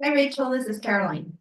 Hi, Rachel, this is Caroline.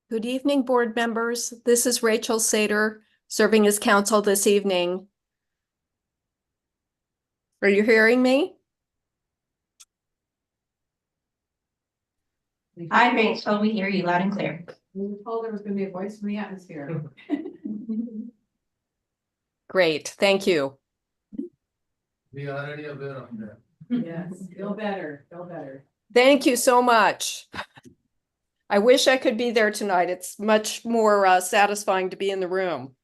Good evening, board members. This is Rachel Sater, serving as counsel this evening. Are you hearing me? Hi, Rachel. We hear you loud and clear. We were told there was going to be a voice from the atmosphere. Great, thank you. We are already aware of that. Yes, feel better, Thank you so much. I wish I could be there tonight. It's much more satisfying to be in the room.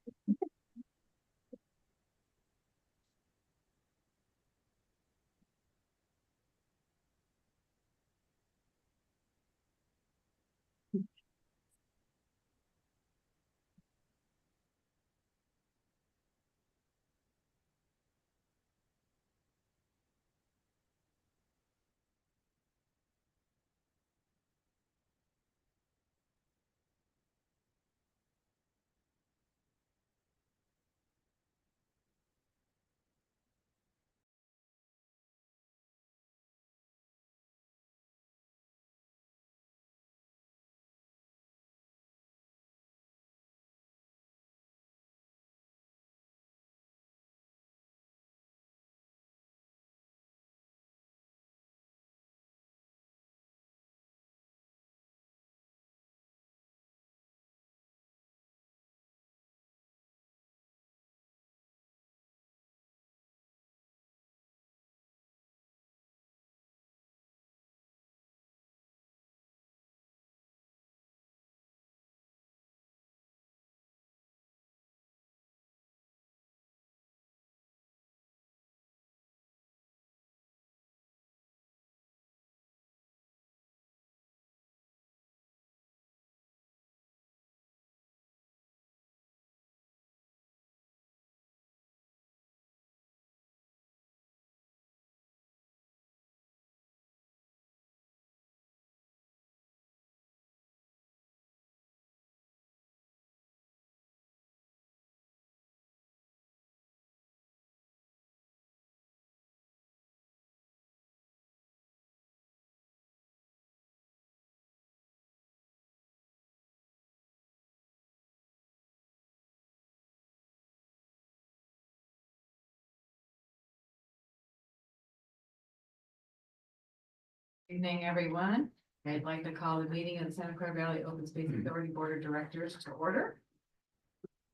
evening, everyone. I'd like to call the meeting of the Santa Clara Valley Open Space Authority Board of Directors to order.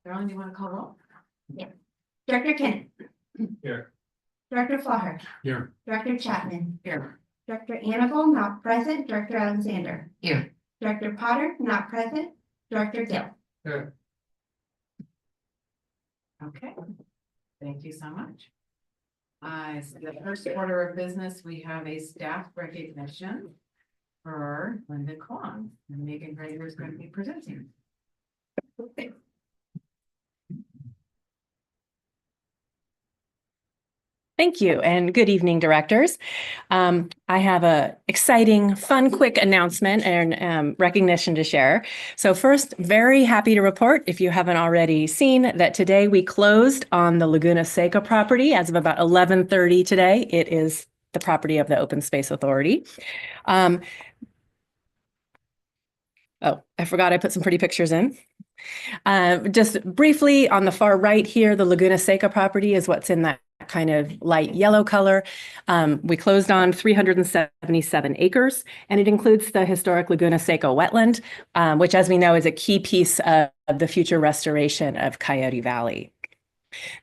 Carolyn, do you want to call roll? Director Kent. Here. Director Flaher. Here. Director Chapman. Here. Director Annabelle, not present. Director Alexander. Here. Director Potter, not present. Director Dill. Here. Okay, thank you so much. So the first order of business, we have a staff recognition for Linda Kwong, and Megan Greger is going to be presenting. Thank you and good evening, directors. I have a exciting, fun, quick announcement and recognition to share. So first, very happy to report, if you haven't already seen, that today we closed on the Laguna Seca property as of about 11:30 today. It is the property of the Open Space Authority. Oh, I forgot I put some pretty pictures in. Just briefly, on the far right here, the Laguna Seca property is what's in that kind of light yellow color. We closed on 377 acres, and it includes the historic Laguna Seca wetland, which, as we know, is a key piece of the future restoration of Coyote Valley.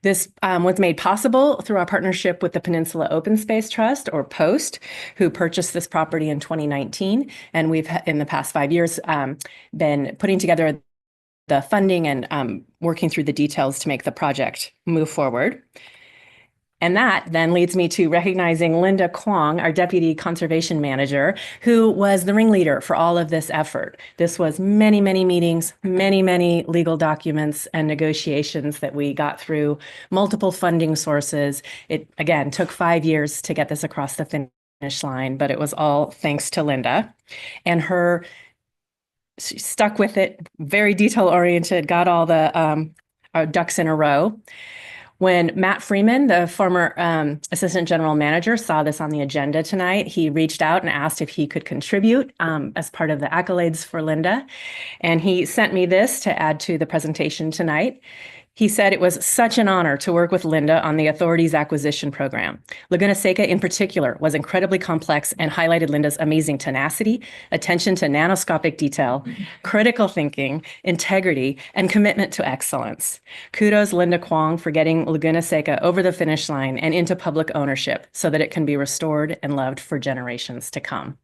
This was made possible through our partnership with the Peninsula Open Space Trust, or POST, who purchased this property in 2019. And we've, in the past 5 years, been putting together the funding and working through the details to make the project move forward. And that then leads me to recognizing Linda Kwong, our Deputy Conservation Manager, who was the ringleader for all of this effort. This was many, many meetings, many legal documents and negotiations that we got through, multiple funding sources. It, again, took 5 years to get this across the finish line, but it was all thanks to Linda. And she stuck with it, very detail oriented, got all the ducks in a row. When Matt Freeman, the former Assistant General Manager, saw this on the agenda tonight, he reached out and asked if he could contribute as part of the accolades for Linda. And he sent me this to add to the presentation tonight. He said it was such an honor to work with Linda on the authority's acquisition program. Laguna Seca in particular was incredibly complex and highlighted Linda's amazing tenacity, attention to nanoscopic detail, critical thinking, integrity, and commitment to excellence. Kudos Linda Kwong for getting Laguna Seca over the finish line and into public ownership so that it can be restored and loved for generations to come.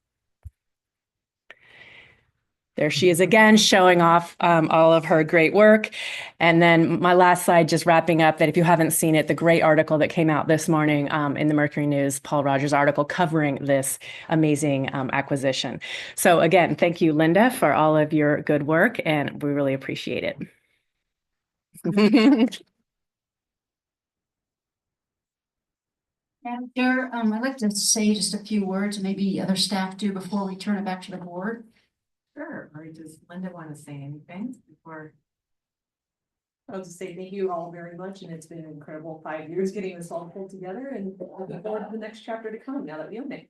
There she is again, showing off all of her great work. And then my last slide, just wrapping up that if you haven't seen it, the great article that came out this morning in the Mercury News, Paul Rogers article covering this amazing acquisition. So again, thank you, Linda, for all of your good work, and we really appreciate it. Madam Chair, I'd like to say just a few words, maybe other staff do before we turn it back to the board. Sure, or does Linda want to say anything before? I was to say thank you all very much, and it's been an incredible 5 years getting this all pulled together, and looking forward to the next chapter to come now that we own it.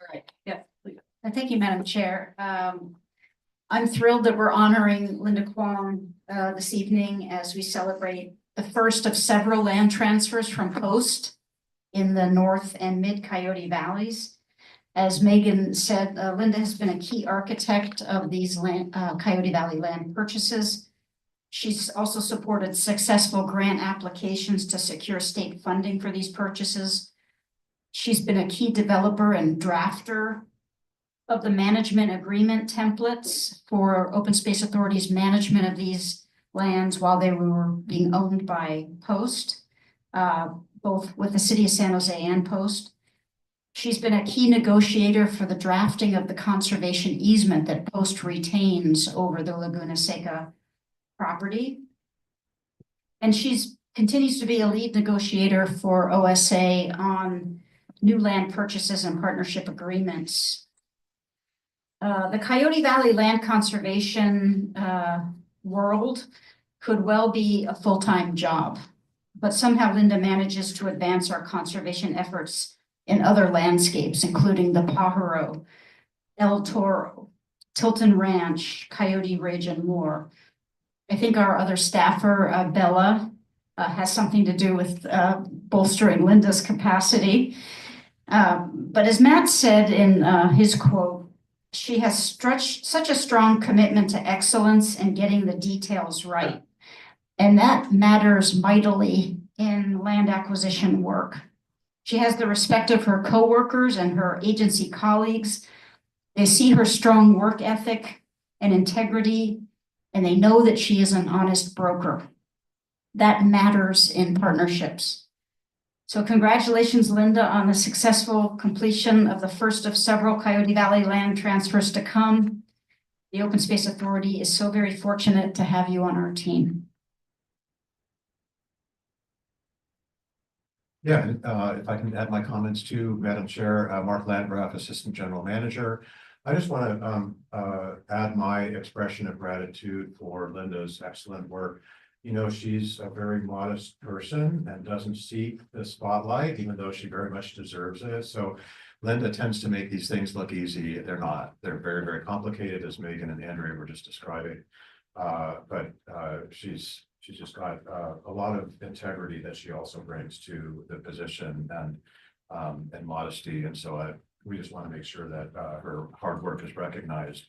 All right. Yeah, please. Thank you, Madam Chair. I'm thrilled that we're honoring Linda Kwong this evening as we celebrate the first of several land transfers from Post in the North and Mid Coyote Valleys. As Megan said, Linda has been a key architect of these Coyote Valley land purchases. She's also supported successful grant applications to secure state funding for these purchases. She's been a key developer and drafter of the management agreement templates for Open Space Authority's management of these lands while they were being owned by Post, both with the city of San Jose and Post. She's been a key negotiator for the drafting of the conservation easement that Post retains over the Laguna Seca property. And she's continues to be a lead negotiator for OSA on new land purchases and partnership agreements. The Coyote Valley land conservation world could well be a full-time job, but somehow Linda manages to advance our conservation efforts in other landscapes, including the Pajaro, El Toro, Tilton Ranch, Coyote Ridge, and more. I think our other staffer, Bella, has something to do with bolstering Linda's capacity. But as Matt said in his quote, she has such a strong commitment to excellence and getting the details right. And that matters mightily in land acquisition work. She has the respect of her coworkers and her agency colleagues. They see her strong work ethic and integrity, and they know that she is an honest broker. That matters in partnerships. So congratulations, Linda, on the successful completion of the first of several Coyote Valley land transfers to come. The Open Space Authority is so very fortunate to have you on our team. Yeah, if I can add my comments to Madam Chair, Mark Landgraf, Assistant General Manager. I just want to add my expression of gratitude for Linda's excellent work. You know, she's a very modest person and doesn't seek the spotlight, even though she very much deserves it. So Linda tends to make these things look easy. They're not. They're very, very complicated, as Megan and Andrea were just describing. But she's just got a lot of integrity that she also brings to the position and modesty. And so we just want to make sure that her hard work is recognized.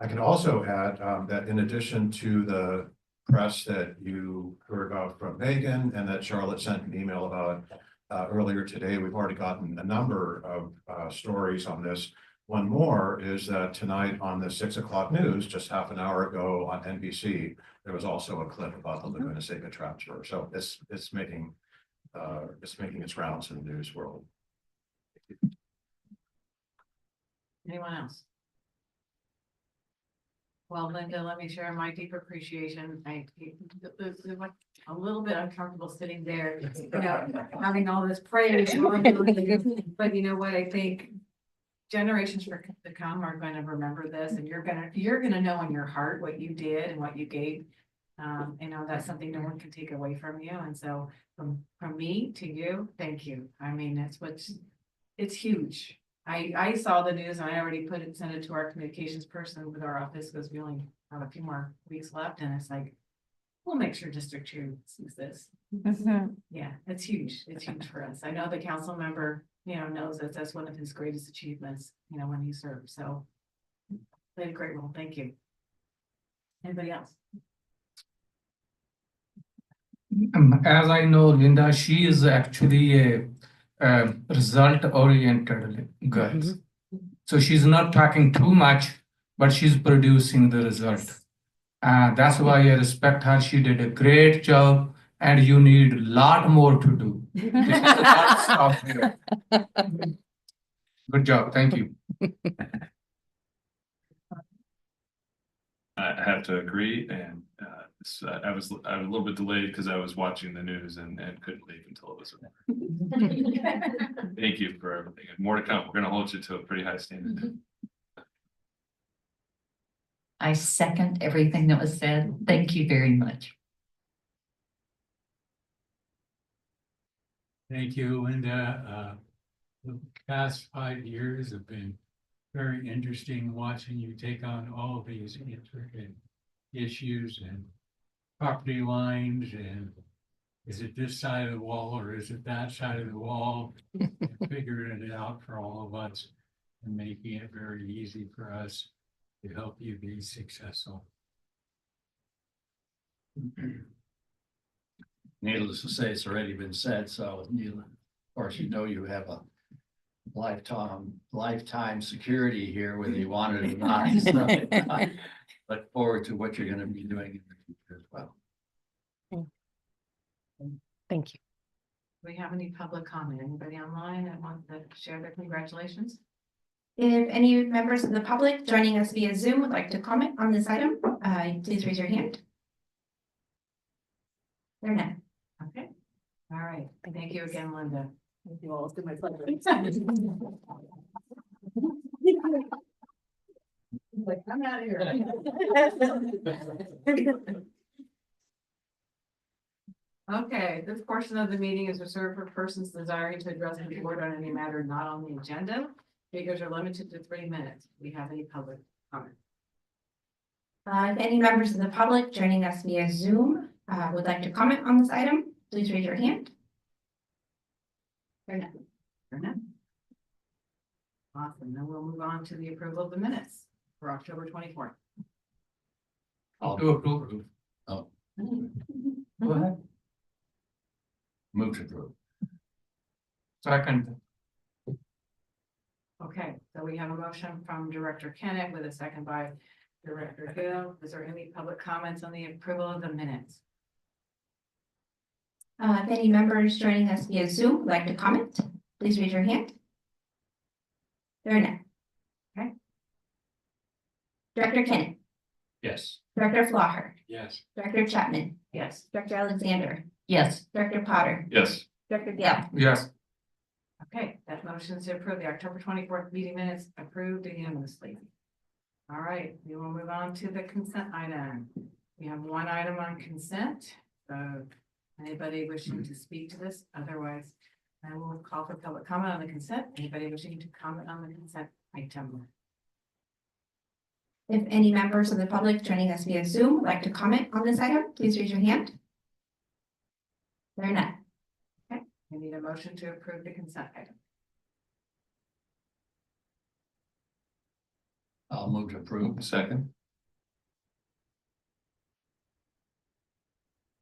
I can also add that in addition to the press that you heard about from Megan and that Charlotte sent an email about earlier today, we've already gotten a number of stories on this. One more is that tonight on the 6 o'clock news, just half an hour ago on NBC, there was also a clip about the Laguna Seca transfer. So it's making its rounds in the news world. Anyone else? Well, Linda, let me share my deep appreciation. A little bit uncomfortable sitting there, you know, having all this praise. But you know what, I think generations to come are going to remember this, and you're gonna know in your heart what you did and what you gave You know, that's something no one can take away from you. And so from me to you, thank you. I mean, that's it's huge. I saw the news and I already sent it to our communications person with our office because we only have a few more weeks left and it's like, we'll make sure District 2 sees this. Yeah, it's huge. It's huge for us. I know the council member, knows that that's one of his greatest achievements, when he served. So played a great role. Thank you. Anybody else? As I know, Linda, she is actually a result-oriented girl. So she's not talking too much, but she's producing the result. That's why I respect her. She did a great job, and you need a lot more to do. This is a lot of stuff here. Good job. Thank you. I have to agree, and I was a little bit delayed because I was watching the news and couldn't leave until it was over. Thank you for everything. And more to come. We're going to hold you to a pretty high standard. I second everything that was said. Thank you very much. Thank you, Linda. The past 5 years have been very interesting watching you take on all of these intricate issues and property lines and is it this side of the wall or is it that side of the wall? Figuring it out for all of us and making it very easy for us to help you be successful. Needless to say, it's already been said, so of course, you have a lifetime security here, whether you want it or not. So, look forward to what you're going to be doing in the future as well. Thank you. Do we have any public comment? Anybody online that wants to share their congratulations? If any members of the public joining us via Zoom would like to comment on this item, please raise your hand. There are none. Okay. All right. Thank you again, Linda. Thank you all. It's been my pleasure. Like, I'm out of here. Okay, this portion of the meeting is reserved for persons desiring to address the board on any matter not on the agenda. Speakers are limited to 3 minutes. Do we have any public comment? If any members of the public joining us via Zoom would like to comment on this item, please raise your hand. There are none. Or none? Awesome. Then we'll move on to the approval of the minutes for October 24th. To approve. Oh, Go ahead. move to approve. Second. Okay, so we have a motion from Director Kennett with a second by Director Gill. Is there any public comments on the approval of the minutes? If any members joining us via Zoom would like to comment, please raise your hand. There are none. Okay. Director Kennett, Yes. Director Flaher, Yes. Director Chapman, Yes. Director Alexander, Yes. Director Potter, Yes. Director Gill. Yes. Okay, that motion to approve the October 24th meeting minutes approved unanimously. All right, we will move on to the consent item. We have one item on consent. So anybody wishing to speak to this? Otherwise, I will call for public comment on the consent. Anybody wishing to comment on the consent item? If any members of the public joining us via Zoom would like to comment on this item, please raise your hand. There are none. I need a motion to approve the consent item. I'll move to approve. Second.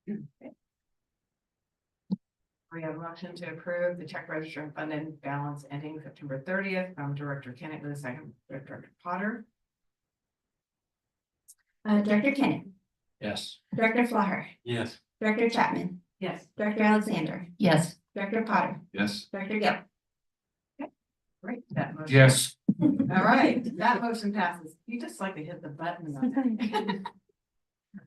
We have a motion to approve the check register and fund balance ending September 30th from Director Kennett with a second, Director Potter. Director Kennett, Yes. Director Flaher, Yes. Director Chapman, Yes. Director Alexander, Yes. Director Potter, Yes. Director Gill. Great, that motion. Yes. All right, that motion passes. You just like to hit the button. on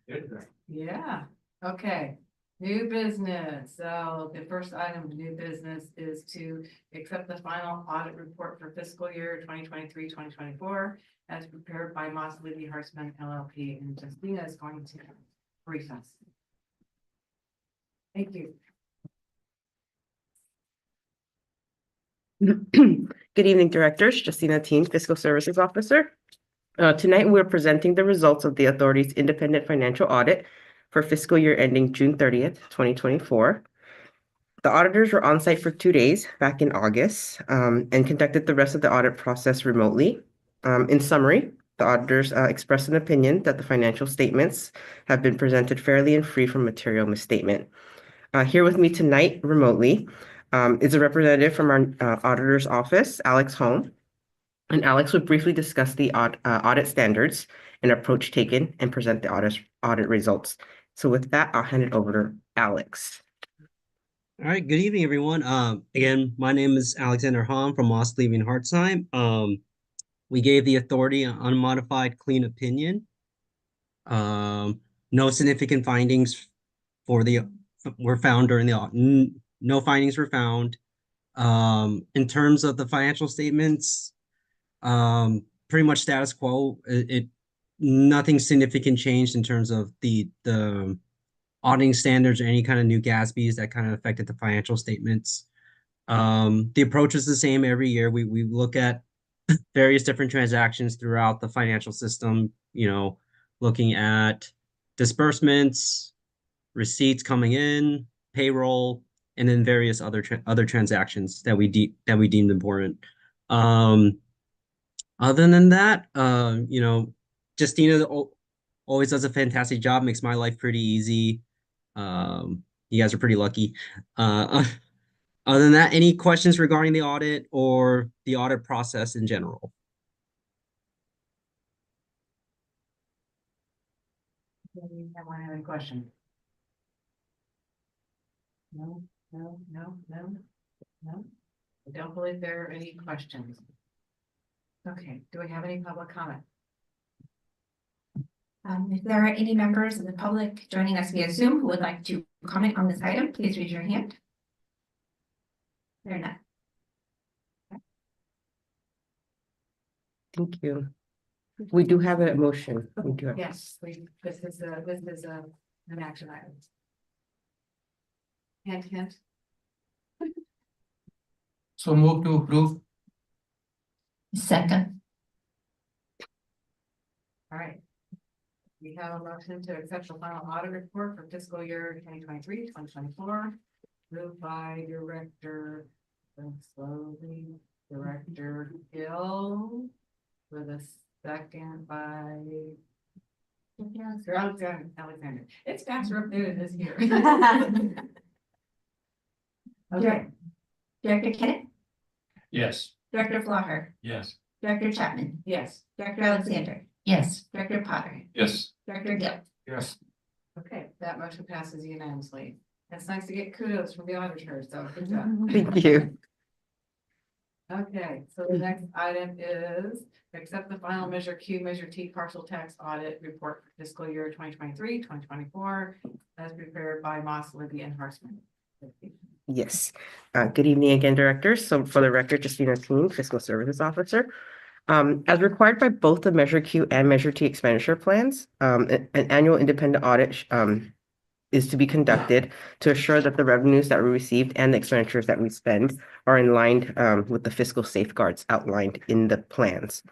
that. Yeah, okay. New business. So the first item of new business is to accept the final audit report for fiscal year 2023-2024 as prepared by Moss Libby Hartzman LLP. And Justina is going to brief us. Thank you. Good evening, directors. Justina Teen, Fiscal Services Officer. Tonight, we're presenting the results of the authority's independent financial audit for fiscal year ending June 30th, 2024. The auditors were on site for 2 days back in August and conducted the rest of the audit process remotely. In summary, the auditors expressed an opinion that the financial statements have been presented fairly and free from material misstatement. Here with me tonight remotely is a representative from our auditor's office, Alex Holm. And Alex would briefly discuss the audit standards and approach taken and present the audit results. So with that, I'll hand it over to Alex. All right, good evening, everyone. Again, my name is Alexander Hahn from Moss Levy and Hartzheim. We gave the authority an unmodified clean opinion. No significant findings were found during the audit. No findings were found. In terms of the financial statements, pretty much status quo. Nothing significant changed in terms of the auditing standards or any kind of new GASBs that kind of affected the financial statements. The approach is the same every year. We look at various different transactions throughout the financial system, looking at disbursements, receipts coming in, payroll, and then various other transactions that we deemed important. Other than that, Justina always does a fantastic job, makes my life pretty easy. You guys are pretty lucky. Other than that, any questions regarding the audit or the audit process in general? Anyone have any questions? No. I don't believe there are any questions. Okay, do we have any public comment? If there are any members of the public joining us via Zoom who would like to comment on this item, please raise your hand. There are none. Thank you. We do have a motion. We do have. Yes, this is an action item. Hint. So move to approve. Second. All right. We have a motion to accept the final audit report for fiscal year 2023-2024, moved by Director Gill, with a second by Alexander. It's faster up there than this here. Okay. Director Kennett, Yes. Director Flaher, Yes. Director Chapman, Yes. Director Alexander, Yes. Director Potter, Yes. Director Gill. Yes. Okay, that motion passes unanimously. It's nice to get kudos from the auditor, so good job. Thank you. Okay, so the next item is accept the final Measure Q, Measure T partial tax audit report for fiscal year 2023-2024 as prepared by Moss, Libby, and Hartzman. Yes. Good evening again, directors. So for the record, Justina Teen, Fiscal Services Officer. As required by both the Measure Q and Measure T expenditure plans, an annual independent audit is to be conducted to assure that the revenues that we received and the expenditures that we spend are in line with the fiscal safeguards outlined in the plans.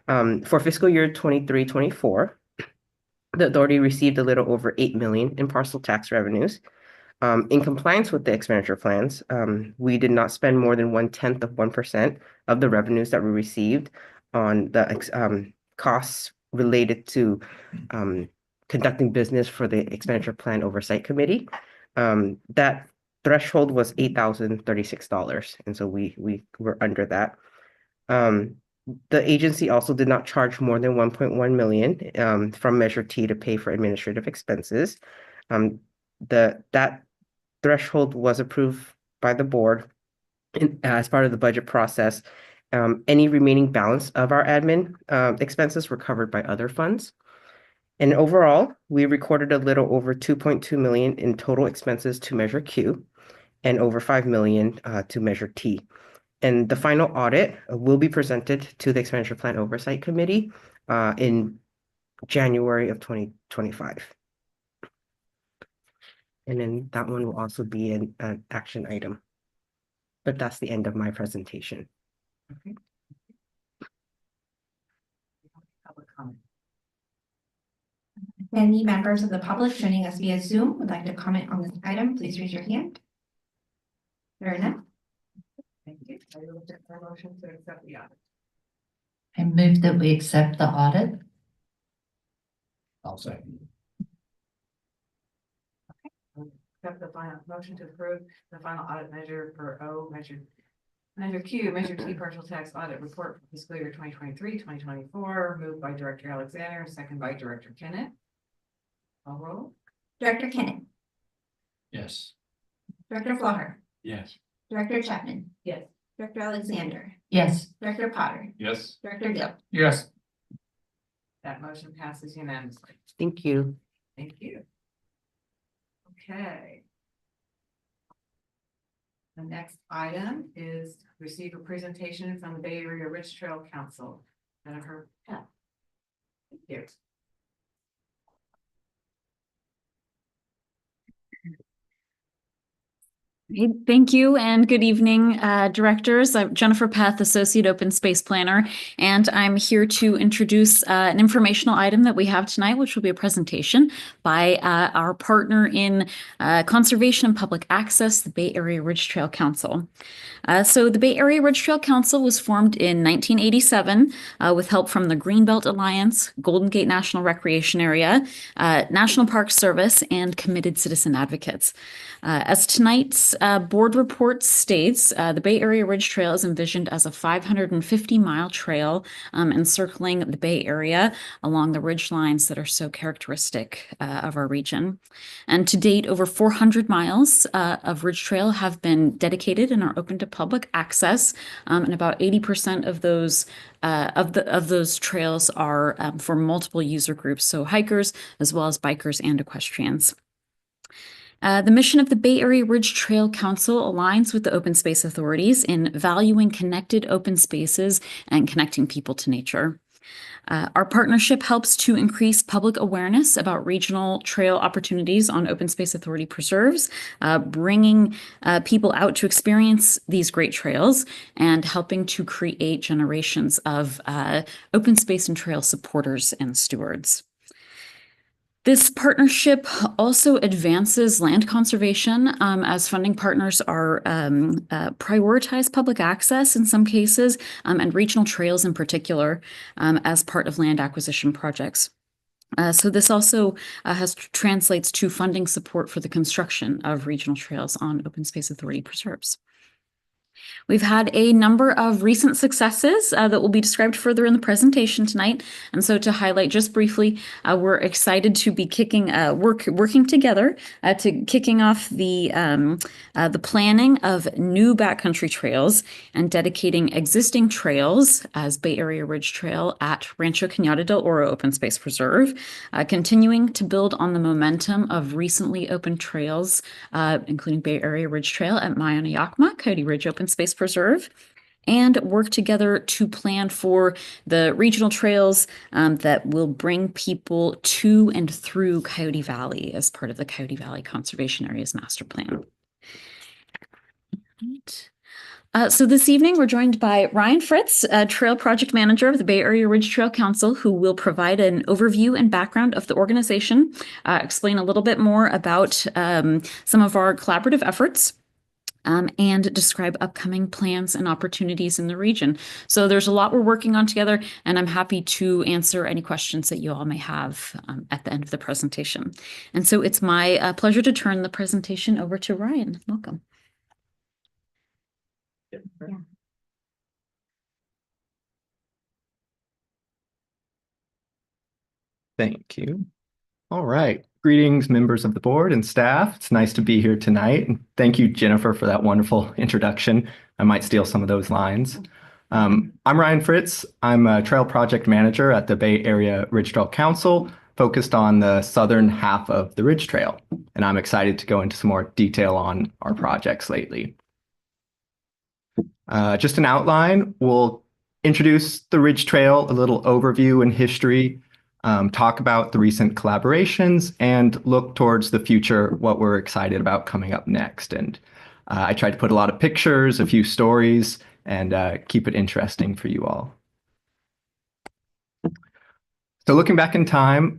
For fiscal year 23-24, the authority received a little over 8 million in parcel tax revenues. In compliance with the expenditure plans, we did not spend more than 0.1% of the revenues that we received on the costs related to conducting business for the expenditure plan oversight committee. That threshold was $8,036, and so we were under that. The agency also did not charge more than 1.1 million from Measure T to pay for administrative expenses. That threshold was approved by the board as part of the budget process. Any remaining balance of our admin expenses were covered by other funds. And overall, we recorded a little over 2.2 million in total expenses to Measure Q and over 5 million to Measure T. And the final audit will be presented to the Expenditure Plan Oversight Committee in January of 2025. And then that one will also be an action item. But that's the end of my presentation. Okay. Public comment. Any members of the public joining us via Zoom would like to comment on this item, please raise your hand. There are none. Thank you. I will look for a motion to accept the audit. I move that we accept the audit. I'll second. Accept the final motion to approve the final audit measure for Measure Q, Measure T partial tax audit report for fiscal year 2023-2024, moved by Director Alexander, second by Director Kennett. Call roll. Director Kennett, Yes. Director Flaher, Yes. Director Chapman, Yes. Director Alexander, Yes. Director Potter, Yes. Director Gill. Yes. That motion passes unanimously. Thank you. Thank you. Okay. The next item is receive a presentation from the Bay Area Ridge Trail Council. Jennifer Peck. Thank you. Hey, thank you and good evening, directors. I'm Jennifer Peth, Associate Open Space Planner, and I'm here to introduce an informational item that we have tonight, which will be a presentation by our partner in conservation and public access, the Bay Area Ridge Trail Council. So the Bay Area Ridge Trail Council was formed in 1987 with help from the Greenbelt Alliance, Golden Gate National Recreation Area, National Park Service, and committed citizen advocates. As tonight's board report states, the Bay Area Ridge Trail is envisioned as a 550-mile trail encircling the Bay Area along the ridge lines that are so characteristic of our region. And to date, over 400 miles of Ridge Trail have been dedicated and are open to public access, and about 80% of those trails are for multiple user groups, so hikers as well as bikers and equestrians. The mission of the Bay Area Ridge Trail Council aligns with the open space authorities in valuing connected open spaces and connecting people to nature. Our partnership helps to increase public awareness about regional trail opportunities on open space authority preserves, bringing people out to experience these great trails and helping to create generations of open space and trail supporters and stewards. This partnership also advances land conservation as funding partners are prioritize public access in some cases and regional trails in particular as part of land acquisition projects. So this also translates to funding support for the construction of regional trails on open space authority preserves. We've had a number of recent successes that will be described further in the presentation tonight. And so to highlight just briefly, we're excited to be working together to kicking off the planning of new backcountry trails and dedicating existing trails as Bay Area Ridge Trail at Rancho Cañada del Oro Open Space Preserve, continuing to build on the momentum of recently opened trails, including Bay Area Ridge Trail at Mayaoyakma, Coyote Ridge Open Space Preserve, and work together to plan for the regional trails that will bring people to and through Coyote Valley as part of the Coyote Valley Conservation Areas Master Plan. So this evening, we're joined by Ryan Fritz, Trail Project Manager of the Bay Area Ridge Trail Council, who will provide an overview and background of the organization, explain a little bit more about some of our collaborative efforts, and describe upcoming plans and opportunities in the region. So there's a lot we're working on together, and I'm happy to answer any questions that you all may have at the end of the presentation. And so it's my pleasure to turn the presentation over to Ryan. Welcome. Yeah. Thank you. All right. Greetings, members of the board and staff. It's nice to be here tonight. And thank you, Jennifer, for that wonderful introduction. I might steal some of those lines. I'm Ryan Fritz. I'm a trail project manager at the Bay Area Ridge Trail Council, focused on the southern half of the Ridge Trail. And I'm excited to go into some more detail on our projects lately. Just an outline, we'll introduce the Ridge Trail, a little overview and history, talk about the recent collaborations, and look towards the future, what we're excited about coming up next. And I tried to put a lot of pictures, a few stories, and keep it interesting for you all. So looking back in time,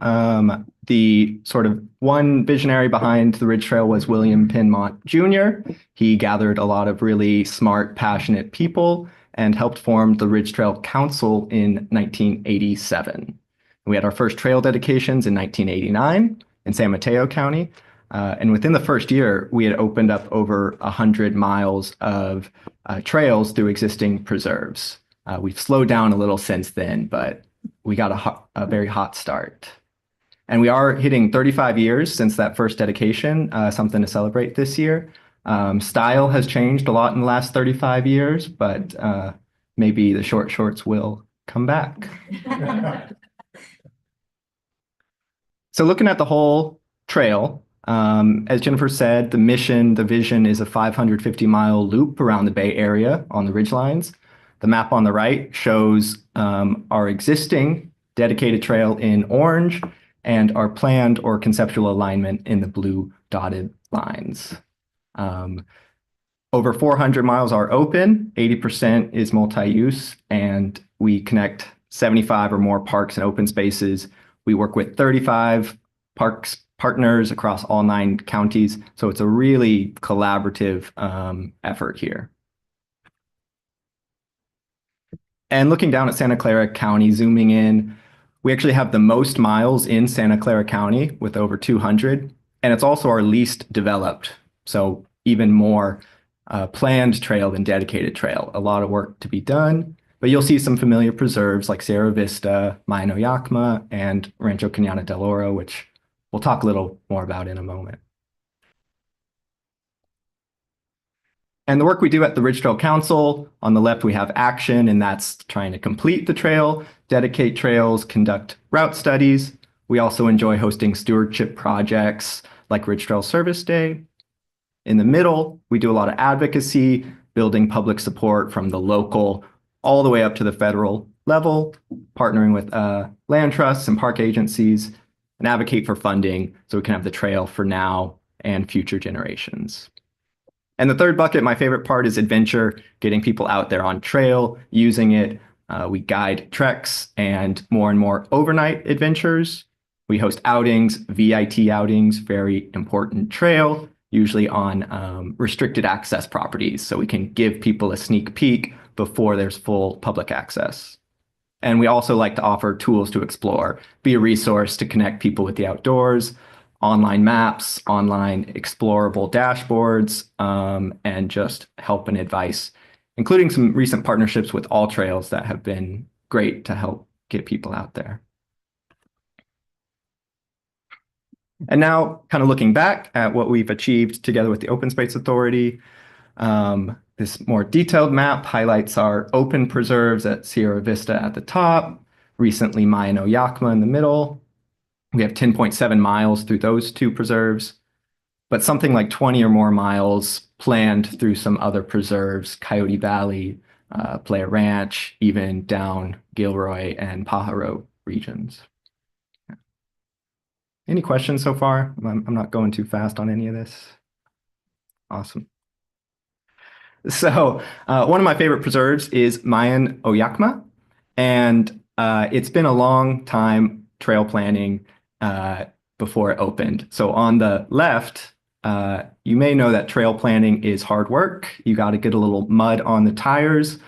the sort of one visionary behind the Ridge Trail was William Pinmont Jr. He gathered a lot of really smart, passionate people and helped form the Ridge Trail Council in 1987. We had our first trail dedications in 1989 in San Mateo County. And within the first year, we had opened up over 100 miles of trails through existing preserves. We've slowed down a little since then, but we got a very hot start. And we are hitting 35 years since that first dedication, something to celebrate this year. Style has changed a lot in the last 35 years, but maybe the short shorts will come back. So looking at the whole trail, as Jennifer said, the mission, the vision is a 550-mile loop around the Bay Area on the ridgelines. The map on the right shows our existing dedicated trail in orange and our planned or conceptual alignment in the blue dotted lines. Over 400 miles are open, 80% is multi-use, and we connect 75 or more parks and open spaces. We work with 35 parks partners across all 9 counties, so it's a really collaborative effort here. And looking down at Santa Clara County, zooming in, we actually have the most miles in Santa Clara County with over 200, and it's also our least developed, so even more planned trail than dedicated trail. A lot of work to be done, but you'll see some familiar preserves like Sierra Vista, Mayan Oyakma, and Rancho Cañana del Oro, which we'll talk a little more about in a moment. And the work we do at the Ridge Trail Council, on the left we have action, and that's trying to complete the trail, dedicate trails, conduct route studies. We also enjoy hosting stewardship projects like Ridge Trail Service Day. In the middle, we do a lot of advocacy, building public support from the local all the way up to the federal level, partnering with land trusts and park agencies, and advocate for funding so we can have the trail for now and future generations. And the third bucket, my favorite part, is adventure, getting people out there on trail, using it. We guide treks and more overnight adventures. We host outings, VIT outings, very important trail, usually on restricted access properties, so we can give people a sneak peek before there's full public access. And we also like to offer tools to explore, be a resource to connect people with the outdoors, online maps, online explorable dashboards, and just help and advice, including some recent partnerships with All Trails that have been great to help get people out there. And now, kind of looking back at what we've achieved together with the Open Space Authority, this more detailed map highlights our open preserves at Sierra Vista at the top, recently Mayan Oyakma in the middle. We have 10.7 miles through those 2 preserves, but something like 20 or more miles planned through some other preserves, Coyote Valley, Playa Ranch, even down Gilroy and Pajaro regions. Any questions so far? I'm not going too fast on any of this. Awesome. So one of my favorite preserves is Mayan Oyakma, and it's been a long time trail planning before it opened. So on the left, you may know that trail planning is hard work. You got to get a little mud on the tires.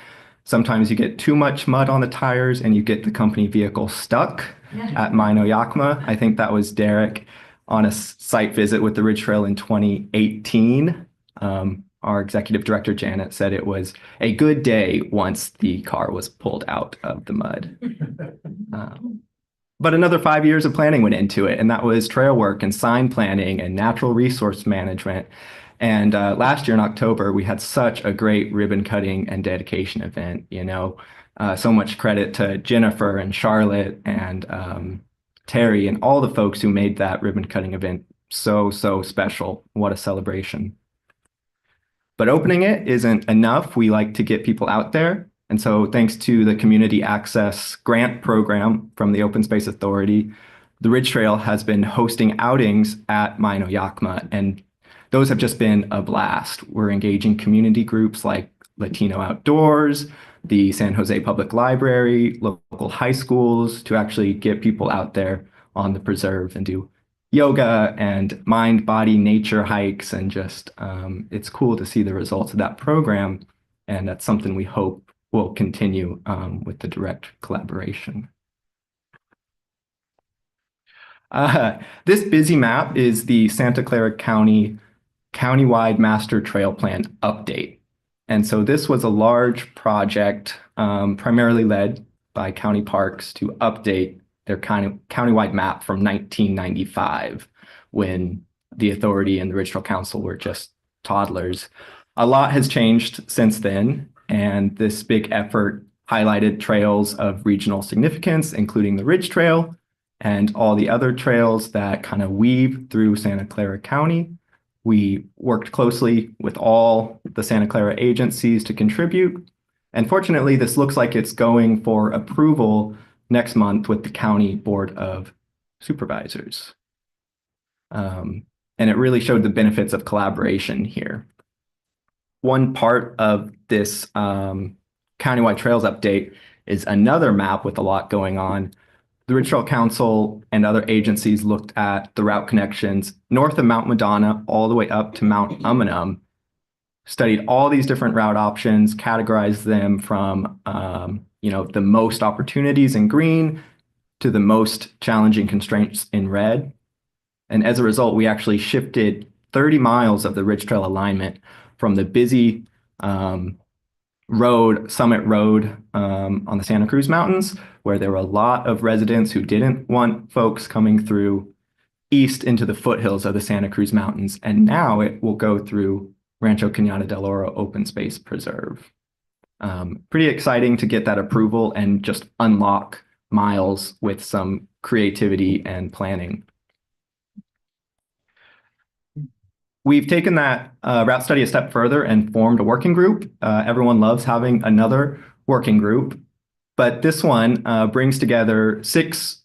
Sometimes you get too much mud on the tires and you get the company vehicle stuck at Mayan Oyakma. I think that was Derek on a site visit with the Ridge Trail in 2018. Our executive director, Janet, said it was a good day once the car was pulled out of the mud. But another 5 years of planning went into it, and that was trail work and sign planning and natural resource management. And last year in October, we had such a great ribbon cutting and dedication event, you know. So much credit to Jennifer and Charlotte and Terry and all the folks who made that ribbon cutting event so special. What a celebration. But opening it isn't enough. We like to get people out there. And so thanks to the Community Access Grant Program from the Open Space Authority, the Ridge Trail has been hosting outings at Mino Yakima, and those have just been a blast. We're engaging community groups like Latino Outdoors, the San Jose Public Library, local high schools to actually get people out there on the preserve and do yoga and mind, body, nature hikes. And just it's cool to see the results of that program. And that's something we hope will continue with the direct collaboration. This busy map is the Santa Clara County Countywide Master Trail Plan update. And so this was a large project primarily led by County Parks to update their countywide map from 1995, when the authority and the Ridge Trail Council were just toddlers. A lot has changed since then, and this big effort highlighted trails of regional significance, including the Ridge Trail and all the other trails that kind of weave through Santa Clara County. We worked closely with all the Santa Clara agencies to contribute. And fortunately, this looks like it's going for approval next month with the County Board of Supervisors. And it really showed the benefits of collaboration here. One part of this Countywide Trails update is another map with a lot going on. The Ridge Trail Council and other agencies looked at the route connections north of Mount Madonna all the way up to Mount Umunhum, studied all these different route options, categorized them from the most opportunities in green to the most challenging constraints in red. And as a result, we actually shifted 30 miles of the Ridge Trail alignment from the busy Summit Road on the Santa Cruz Mountains, where there were a lot of residents who didn't want folks coming through, east into the foothills of the Santa Cruz Mountains. And now it will go through Rancho Cañada del Oro Open Space Preserve. Pretty exciting to get that approval and just unlock miles with some creativity and planning. We've taken that route study a step further and formed a working group. Everyone loves having another working group, but this one brings together 6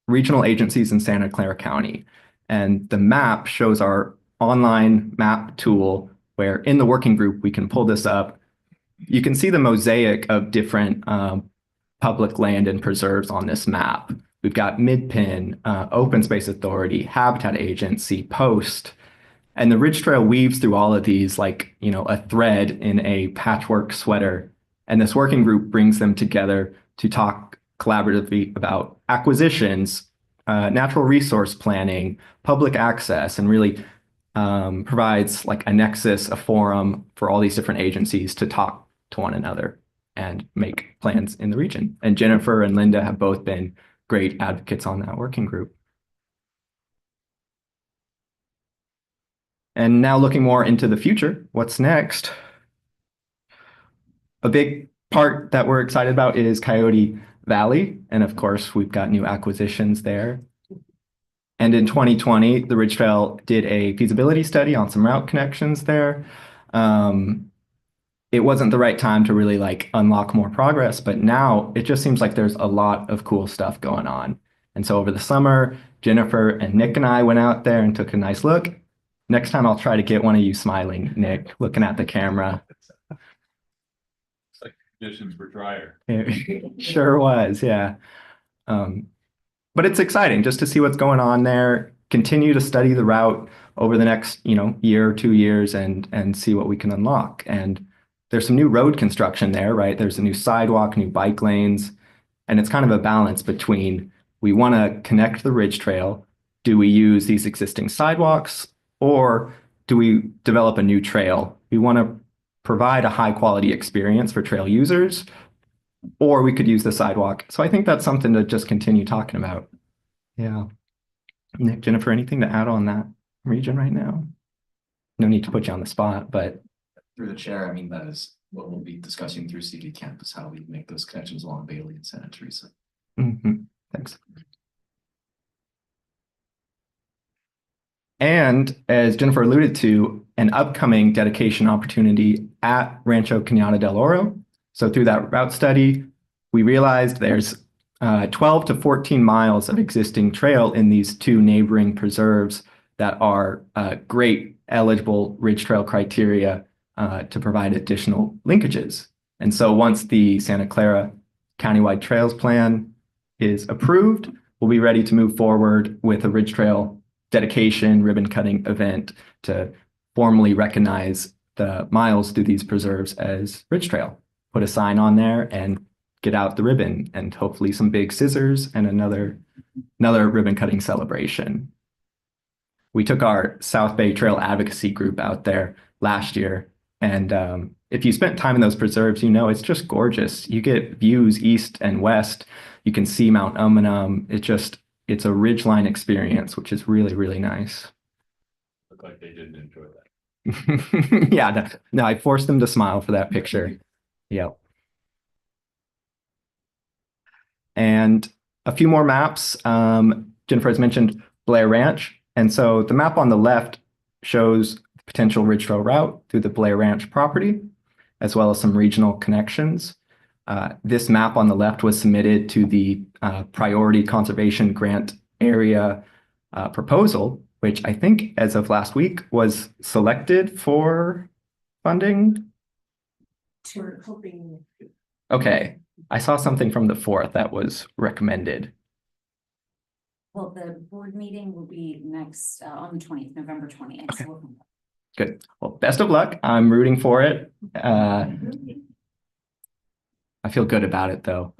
regional agencies in Santa Clara County. And the map shows our online map tool where in the working group, we can pull this up. You can see the mosaic of different public land and preserves on this map. We've got Midpin, Open Space Authority, Habitat Agency, Post, and the Ridge Trail weaves through all of these like, a thread in a patchwork sweater. And this working group brings them together to talk collaboratively about acquisitions, natural resource planning, public access, and really provides like a nexus, a forum for all these different agencies to talk to one another and make plans in the region. And Jennifer and Linda have both been great advocates on that working group. And now looking more into the future, what's next? A big part that we're excited about is Coyote Valley. And of course, we've got new acquisitions there. And in 2020, the Ridge Trail did a feasibility study on some route connections there. It wasn't the right time to really unlock more progress, but now it just seems like there's a lot of cool stuff going on. And so over the summer, Jennifer and Nick and I went out there and took a nice look. Next time I'll try to get one of you smiling, Nick, looking at the camera. It's like conditions were drier. It sure was, yeah. But it's exciting just to see what's going on there, continue to study the route over the next, year or 2 years and see what we can unlock. And there's some new road construction there, right? There's a new sidewalk, new bike lanes, and it's kind of a balance between we want to connect the Ridge Trail. Do we use these existing sidewalks? Or do we develop a new trail? We want to provide a high quality experience for trail users, or we could use the sidewalk. So I think that's something to just continue talking about. Yeah. Nick, Jennifer, anything to add on that region right now? No need to put you on the spot, but. Through the chair, I mean, that is what we'll be discussing through CD Campus, how we make those connections along Bailey and Santa Teresa. Thanks. And as Jennifer alluded to, an upcoming dedication opportunity at Rancho Cañada del Oro So through that route study, we realized there's 12 to 14 miles of existing trail in these two neighboring preserves that are great eligible ridge trail criteria to provide additional linkages. And so once the Santa Clara Countywide Trails Plan is approved, we'll be ready to move forward with a ridge trail dedication ribbon cutting event to formally recognize the miles through these preserves as ridge trail. Put a sign on there and get out the ribbon, and hopefully some big scissors and another ribbon cutting celebration. We took our South Bay Trail Advocacy group out there last year, and if you spent time in those preserves, you know it's just gorgeous. You get views east and west. You can see Mount Umunhum. It's a ridgeline experience, which is really, really nice. Look like they didn't enjoy that. Yeah, no, I forced them to smile for that picture. Yep. And a few more maps. Jennifer has mentioned Blair Ranch. And so the map on the left shows the potential ridge trail route through the Blair Ranch property, as well as some regional connections. This map on the left was submitted to the Priority Conservation Grant Area proposal, which I think as of last week was selected for funding. We're hoping. Okay, I saw something from the 4th that was recommended. Well, the board meeting will be next on the 20th, November 20th. Okay. So Good. Well, best of luck. I'm rooting for it. I feel good about it though.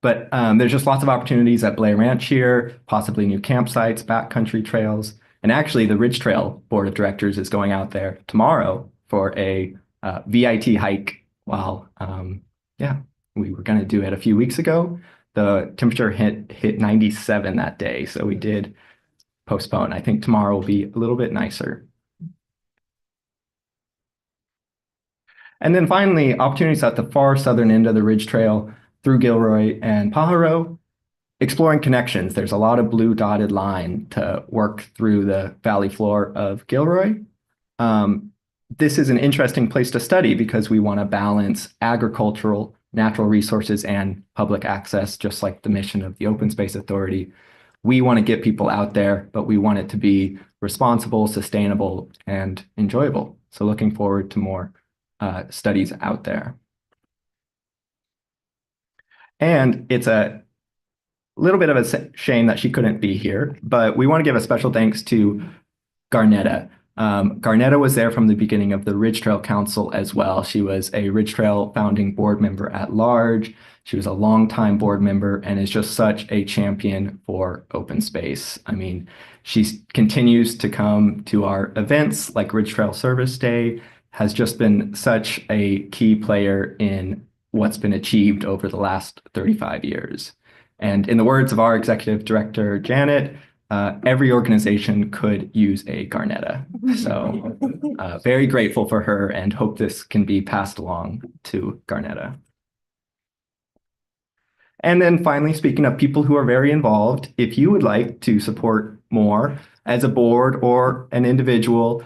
But there's just lots of opportunities at Blair Ranch here, possibly new campsites, backcountry trails. And actually the Ridge Trail Board of Directors is going out there tomorrow for a VIT hike while, we were going to do it a few weeks ago. The temperature hit 97 that day, so we did postpone. I think tomorrow will be a little bit nicer. And then finally, opportunities at the far southern end of the Ridge Trail through Gilroy and Pajaro, exploring connections. There's a lot of blue dotted line to work through the valley floor of Gilroy. This is an interesting place to study because we want to balance agricultural, natural resources, and public access, just like the mission of the Open Space Authority. We want to get people out there, but we want it to be responsible, sustainable, and enjoyable. So looking forward to more studies out there. And it's a little bit of a shame that she couldn't be here, but we want to give a special thanks to Garnetta. Garnetta was there from the beginning of the Ridge Trail Council as well. She was a Ridge Trail founding board member at large. She was a longtime board member and is just such a champion for open space. I mean, she continues to come to our events like Ridge Trail Service Day, has just been such a key player in what's been achieved over the last 35 years. And in the words of our executive director, Janet, every organization could use a Garnetta. So very grateful for her and hope this can be passed along to Garnetta. And then finally, speaking of people who are very involved, if you would like to support more as a board or an individual,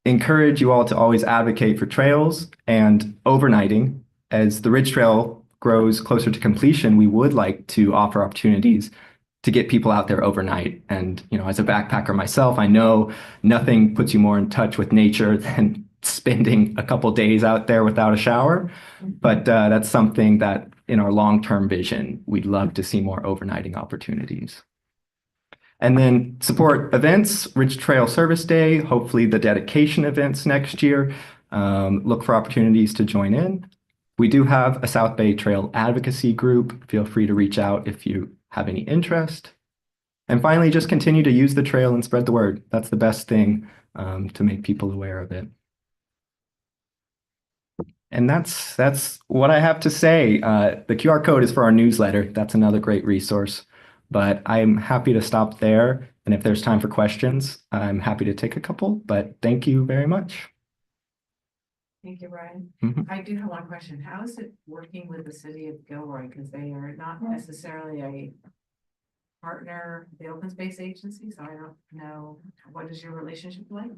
encourage you all to always advocate for trails and overnighting. As the Ridge Trail grows closer to completion, we would like to offer opportunities to get people out there overnight. And, you know, as a backpacker myself, I know nothing puts you more in touch with nature than spending a couple days out there without a shower. But that's something that in our long-term vision, we'd love to see more overnighting opportunities. And then support events, Ridge Trail Service Day, hopefully the dedication events next year. Look for opportunities to join in. We do have a South Bay Trail Advocacy group. Feel free to reach out if you have any interest. And finally, just continue to use the trail and spread the word. That's the best thing to make people aware of it. And that's what I have to say. The QR code is for our newsletter. That's another great resource. But I'm happy to stop there. And if there's time for questions, I'm happy to take a couple. But thank you very much. Thank you, Brian. Mhm. I do have one question. How is it working with the city of Gilroy? Because they are not necessarily a partner, of the Open Space Agency, so I don't know. What is your relationship like?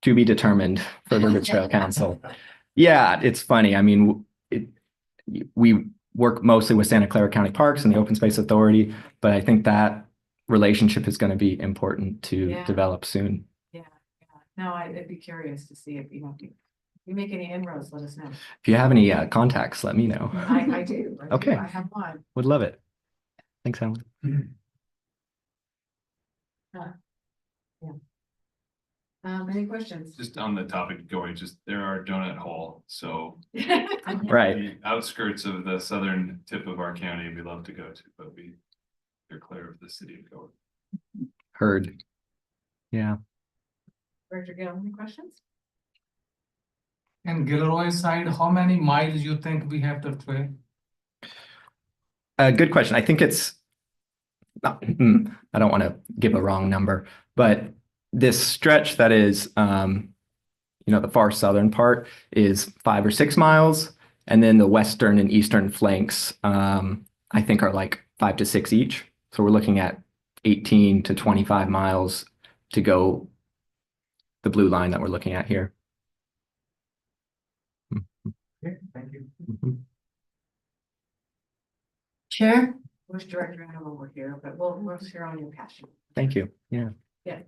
To be determined for the Ridge Trail Council. Yeah, it's funny. I mean, we work mostly with Santa Clara County Parks and the Open Space Authority, but I think that relationship is going to be important to Yeah. develop soon. Yeah, no, I'd be curious to see if if you make any inroads, let us know. If you have any contacts, let me know. I do. Okay. I have one. Would love it. Thanks, Alan. Any questions? Just on the topic of going, just there are Donut Hole, so. Right. The outskirts of the southern tip of our county, we love to go to, but they're clear of the city of Gilroy. Heard. Yeah. Director Gill, any questions? And Gilroy side, how many miles you think we have to trail? Good question. I think it's, I don't want to give a wrong number, but this stretch that is, the far southern part is 5 or 6 miles. And then the western and eastern flanks, I think are like 5 to 6 each. So we're looking at 18 to 25 miles to go the blue line that we're looking at here. Okay, thank you. Chair? Wish Director Animal were here, but we'll share on your passion. Thank you. Yeah. Yeah.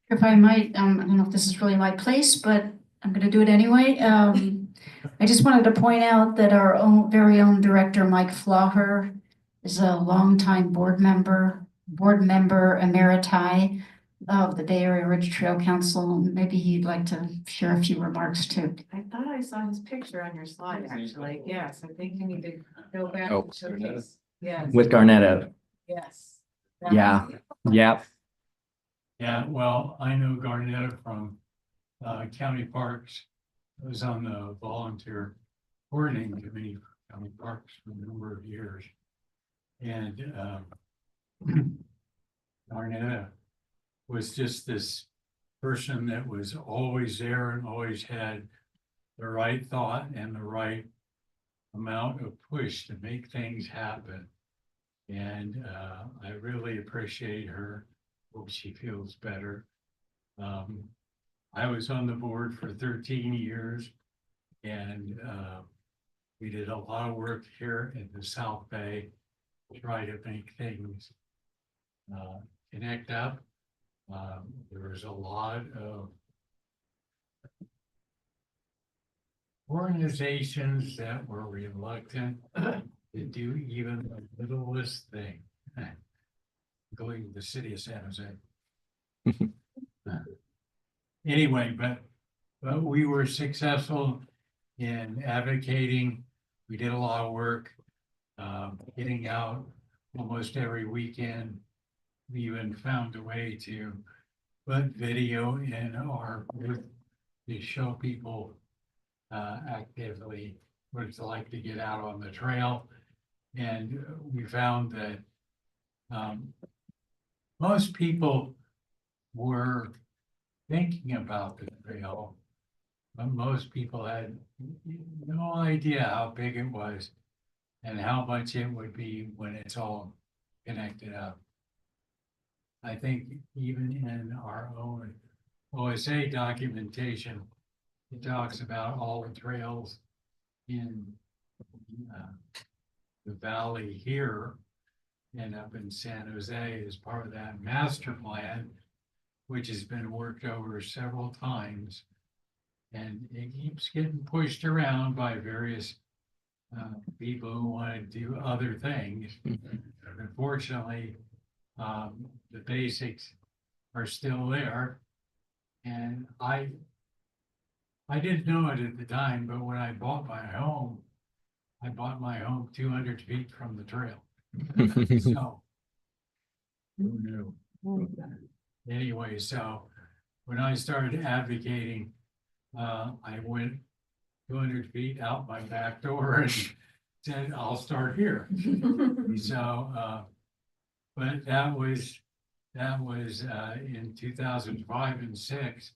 If I might, I don't know if this is really my place, but I'm gonna do it anyway. I just wanted to point out that our very own director, Mike Flauher, is a longtime board member emeriti of the Bay Area Ridge Trail Council. Maybe he'd like to share a few remarks too. I thought I saw his picture on your slide, actually. Yes, I think you need to go back Oh. and showcase. Yes. With Garnetta. Yes. Yeah. Yeah. Yeah, well, I know Garnetta from County Parks. I was on the volunteer coordinating committee for County Parks for a number of years. And Garnetta was just this person that was always there and always had the right thought and the right amount of push to make things happen. And I really appreciate her. Hope she feels better. I was on the board for 13 years and we did a lot of work here in the South Bay to try to make things connect up. There was a lot of organizations that were reluctant to do even the littlest thing, including the city of San Jose. Anyway, but we were successful in advocating. We did a lot of work, getting out almost every weekend. We even found a way to put video in our booth to show people actively what it's like to get out on the trail. And we found that most people were thinking about the trail, but most people had no idea how big it was and how much it would be when it's all connected up. I think even in our own OSA documentation, it talks about all the trails in the valley here and up in San Jose as part of that master plan, which has been worked over several times. And it keeps getting pushed around by various people who want to do other things. Unfortunately, the basics are still there. And I didn't know it at the time, but when I bought my home 200 feet from the trail. So, who knew? Anyway, so when I started advocating, I went 200 feet out my back door and said, I'll start here. So, but that was in 2005 and 6.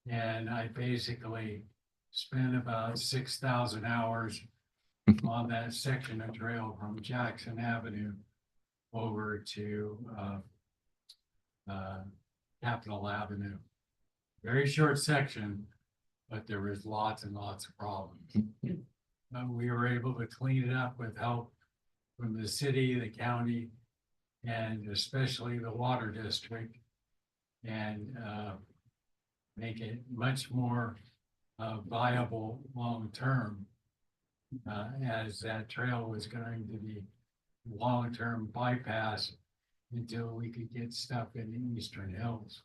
And I basically spent about 6,000 hours on that section of trail from Jackson Avenue over to Capitol Avenue. Very short section, but there was lots and lots of problems. We were able to clean it up with help from the city, the county, and especially the water district, and make it much more viable long-term, as that trail was going to be long-term bypass until we could get stuff in the Eastern Hills.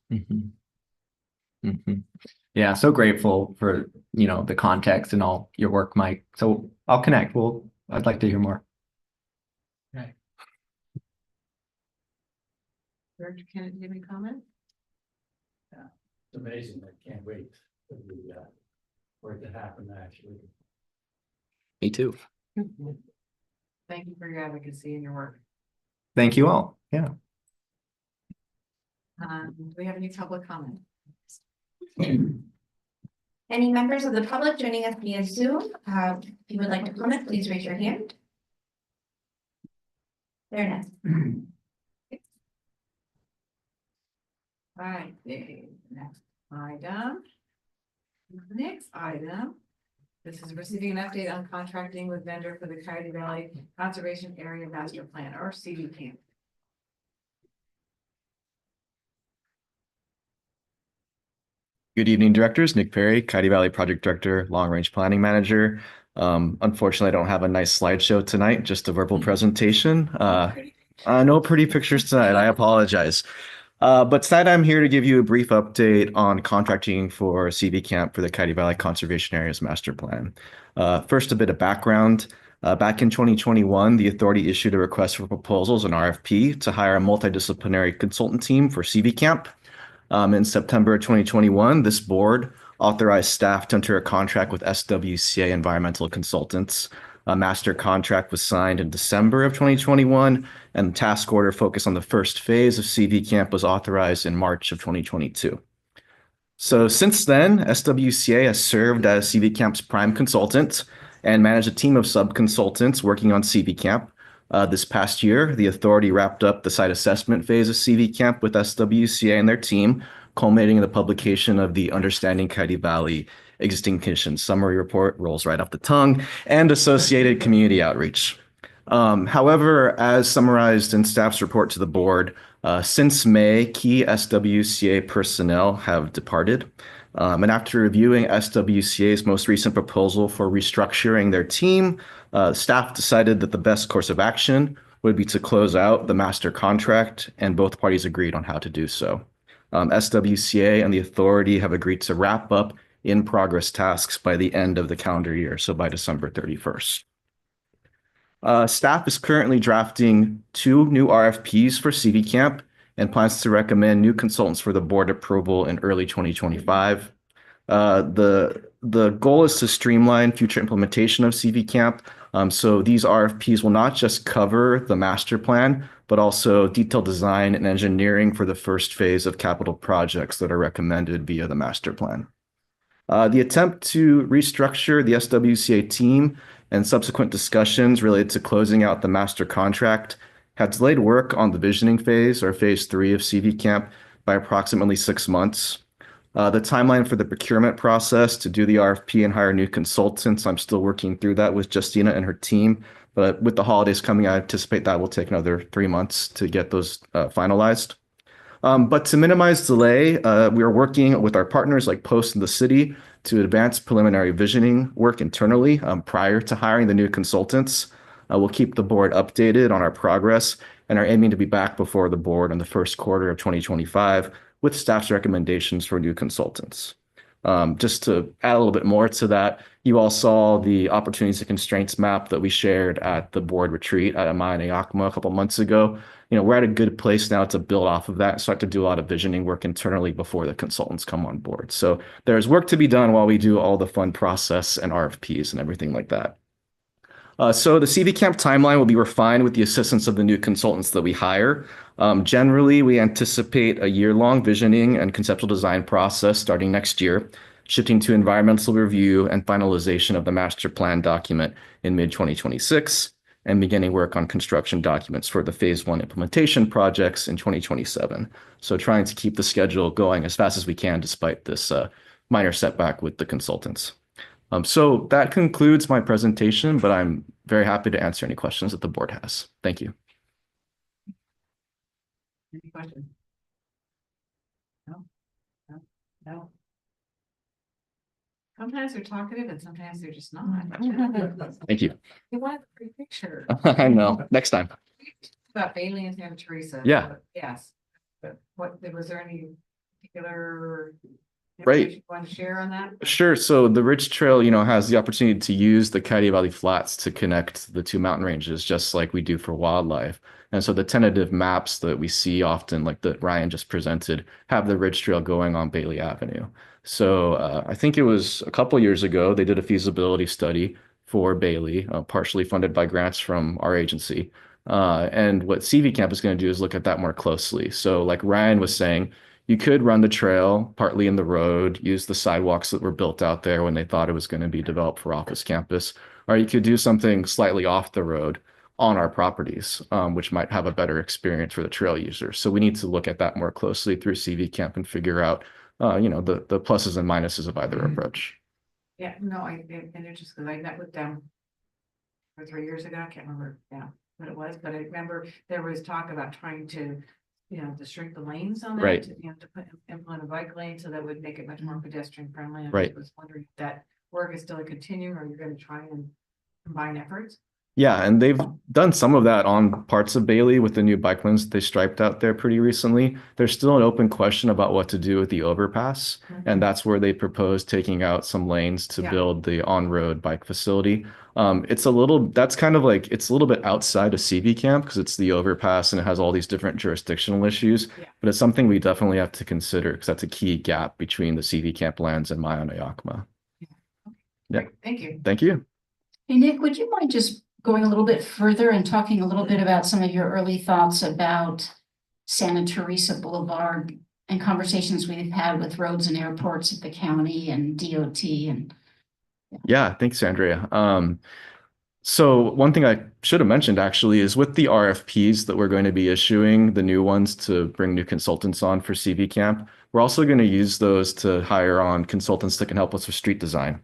Yeah, so grateful for, the context and all your work, Mike. So I'll connect. I'd like to hear more. Okay. Director Kennedy, do you have any comment? It's amazing. I can't wait for it to happen, actually. Me too. Thank you for your advocacy and your work. Thank you all. Yeah. Do we have any public comment? Any members of the public joining us via Zoom, if you would like to comment, please raise your hand. There it is. All right, the next item. Next item. This is receiving an update on contracting with vendor for the Coyote Valley Conservation Area Master Plan, or CVCAM. Good evening, directors. Nick Perry, Coyote Valley Project Director, Long Range Planning Manager. Unfortunately, I don't have a nice slideshow tonight, just a verbal presentation. No pretty pictures tonight. I apologize. But tonight I'm here to give you a brief update on contracting for CVCAM for the Coyote Valley Conservation Areas Master Plan. First, a bit of background. Back in 2021, the authority issued a request for proposals, an RFP, to hire a multidisciplinary consultant team for CVCAM. In September 2021, this board authorized staff to enter a contract with SWCA Environmental Consultants. A master contract was signed in December of 2021, and the task order focused on the first phase of CVCAM was authorized in March of 2022. So since then, SWCA has served as CVCAM's prime consultant and managed a team of sub-consultants working on CVCAM. This past year, the authority wrapped up the site assessment phase of CVCAM with SWCA and their team, culminating in the publication of the Understanding Coyote Valley Existing Conditions Summary Report, rolls right off the tongue, and associated community outreach. However, as summarized in staff's report to the board, since May, key SWCA personnel have departed. And after reviewing SWCA's most recent proposal for restructuring their team, staff decided that the best course of action would be to close out the master contract, and both parties agreed on how to do so. SWCA and the authority have agreed to wrap up in-progress tasks by the end of the calendar year, so by December 31st. Staff is currently drafting 2 new RFPs for CVCAM and plans to recommend new consultants for the board approval in early 2025. The goal is to streamline future implementation of CVCAM. So these RFPs will not just cover the master plan, but also detailed design and engineering for the first phase of capital projects that are recommended via the master plan. The attempt to restructure the SWCA team and subsequent discussions related to closing out the master contract had delayed work on the visioning phase, or phase 3 of CVCAM, by approximately 6 months. The timeline for the procurement process to do the RFP and hire new consultants, I'm still working through that with Justina and her team. But with the holidays coming, I anticipate that will take another 3 months to get those finalized. But to minimize delay, we are working with our partners like Post and the city to advance preliminary visioning work internally prior to hiring the new consultants. We'll keep the board updated on our progress and are aiming to be back before the board in the first quarter of 2025 with staff's recommendations for new consultants. Just to add a little bit more to that, you all saw the opportunities and constraints map that we shared at the board retreat at Amaya and Yakima a couple months ago. We're at a good place now to build off of that and start to do a lot of visioning work internally before the consultants come on board. So there's work to be done while we do all the fun process and RFPs and everything like that. So the CVCAM timeline will be refined with the assistance of the new consultants that we hire. Generally, we anticipate a year-long visioning and conceptual design process starting next year, shifting to environmental review and finalization of the master plan document in mid-2026, and beginning work on construction documents for the phase 1 implementation projects in 2027. So trying to keep the schedule going as fast as we can despite this minor setback with the consultants. So that concludes my presentation, but I'm very happy to answer any questions that the board has. Thank you. Any questions? No? No? No? Sometimes they're talkative and sometimes they're just not. Thank you. You want a free picture. I know. Next time. About Bailey and Santa Teresa. Yeah. Yes. But was there any particular Right. information you want to share on that? Sure. So the Ridge Trail, has the opportunity to use the Coyote Valley Flats to connect the two mountain ranges, just like we do for wildlife. And so the tentative maps that we see often, like that Ryan just presented, have the Ridge Trail going on Bailey Avenue. So I think it was a couple years ago, they did a feasibility study for Bailey, partially funded by grants from our agency. And what CV Camp is going to do is look at that more closely. So like Ryan was saying, you could run the trail partly in the road, use the sidewalks that were built out there when they thought it was going to be developed for office campus, or you could do something slightly off the road on our properties, which might have a better experience for the trail user. So we need to look at that more closely through CV Camp and figure out, the pluses and minuses of either approach. Yeah, no, and it's just because I met with them 2 or 3 years ago. I can't remember what it was, but I remember there was talk about trying to, to shrink the lanes on that. Right. To implement a bike lane so that would make it much more pedestrian friendly. I Right. was wondering if that work is still continuing or you're going to try and combine efforts. Yeah, and they've done some of that on parts of Bailey with the new bike lanes they striped out there pretty recently. There's still an open question about what to do with the overpass, and that's where they propose taking out some lanes to build the on-road bike facility. It's a little bit outside of CV Camp because it's the overpass and it has all these different jurisdictional issues, but it's something we definitely have to consider because that's a key gap between the CV Camp lands and Maya Yakima. Yeah. Thank you. Thank you. Hey, Nick, would you mind just going a little bit further and talking a little bit about some of your early thoughts about Santa Teresa Boulevard and conversations we've had with roads and airports at the county and DOT and. Yeah, thanks, Andrea. So one thing I should have mentioned actually is with the RFPs that we're going to be issuing, the new ones to bring new consultants on for CV Camp, we're also going to use those to hire on consultants that can help us with street design.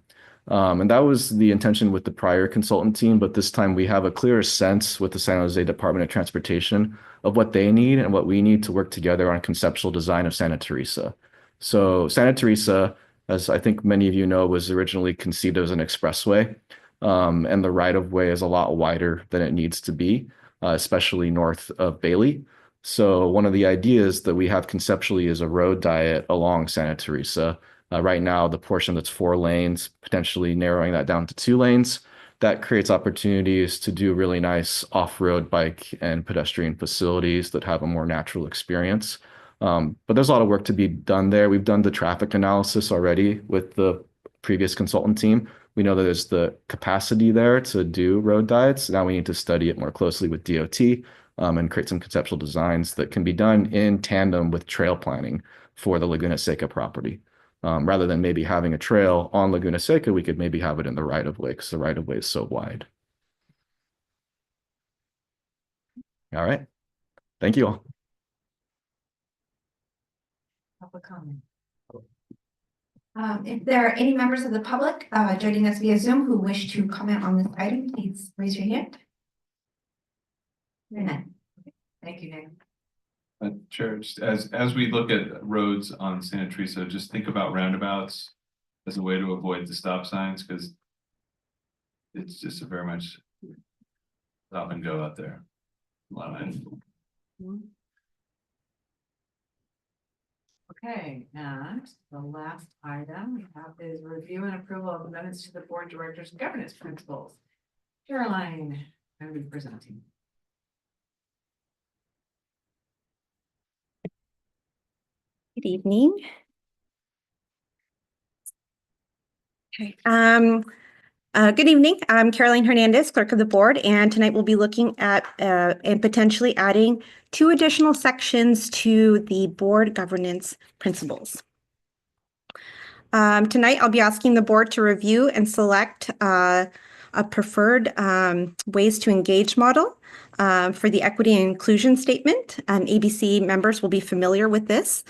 And that was the intention with the prior consultant team, but this time we have a clearer sense with the San Jose Department of Transportation of what they need and what we need to work together on conceptual design of Santa Teresa. So Santa Teresa, as I think many of you know, was originally conceived as an expressway, and the right-of-way is a lot wider than it needs to be, especially north of Bailey. So one of the ideas that we have conceptually is a road diet along Santa Teresa. Right now, the portion that's 4 lanes, potentially narrowing that down to 2 lanes, that creates opportunities to do really nice off-road bike and pedestrian facilities that have a more natural experience. But there's a lot of work to be done there. We've done the traffic analysis already with the previous consultant team. We know that there's the capacity there to do road diets. Now we need to study it more closely with DOT and create some conceptual designs that can be done in tandem with trail planning for the Laguna Seca property. Rather than maybe having a trail on Laguna Seca, we could maybe have it in the right-of-way because the right-of-way is so wide. All right. Thank you all. Public comment. If there are any members of the public joining us via Zoom who wish to comment on this item, please raise your hand. There are none. Thank you, Nick. Chair, just as we look at roads on Santa Teresa, just think about roundabouts as a way to avoid the stop signs because it's just a very much stop and go out there. A lot of it. Okay, next, the last item we have is review and approval of amendments to the board directors and governance principles. Caroline, I will be presenting. Good evening. Okay. Good evening. I'm Caroline Hernandez, clerk of the board, and tonight we'll be looking at and potentially adding 2 additional sections to the board governance principles. Tonight I'll be asking the board to review and select a preferred ways to engage model for the equity and inclusion statement. ABC members will be familiar with this.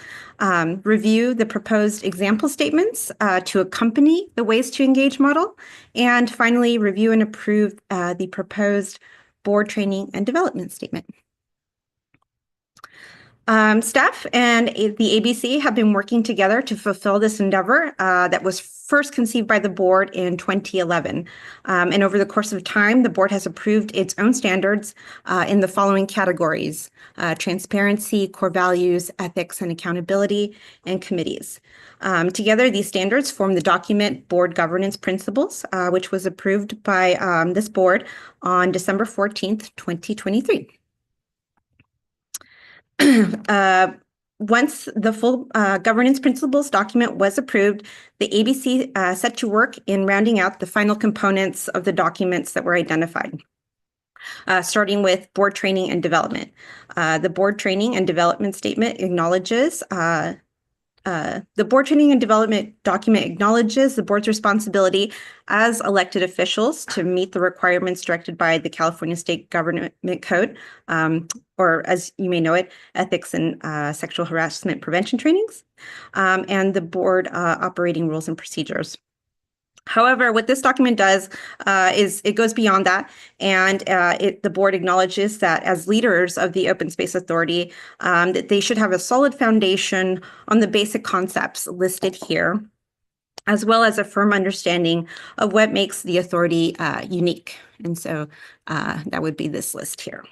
Review the proposed example statements to accompany the ways to engage model. And finally, review and approve the proposed board training and development statement. Staff and the ABC have been working together to fulfill this endeavor that was first conceived by the board in 2011. And over the course of time, the board has approved its own standards in the following categories: transparency, core values, ethics and accountability, and committees. Together, these standards form the document Board Governance Principles, which was approved by this board on December 14th, 2023. Once the full governance principles document was approved, the ABC set to work in rounding out the final components of the documents that were identified, starting with board training and development. The board training and development statement acknowledges the board training and development document acknowledges the board's responsibility as elected officials to meet the requirements directed by the California State Government Code, or as you may know it, ethics and sexual harassment prevention trainings, and the board operating rules and procedures. However, what this document does is it goes beyond that, and the board acknowledges that as leaders of the Open Space Authority, that they should have a solid foundation on the basic concepts listed here, as well as a firm understanding of what makes the authority unique. And so that would be this list here.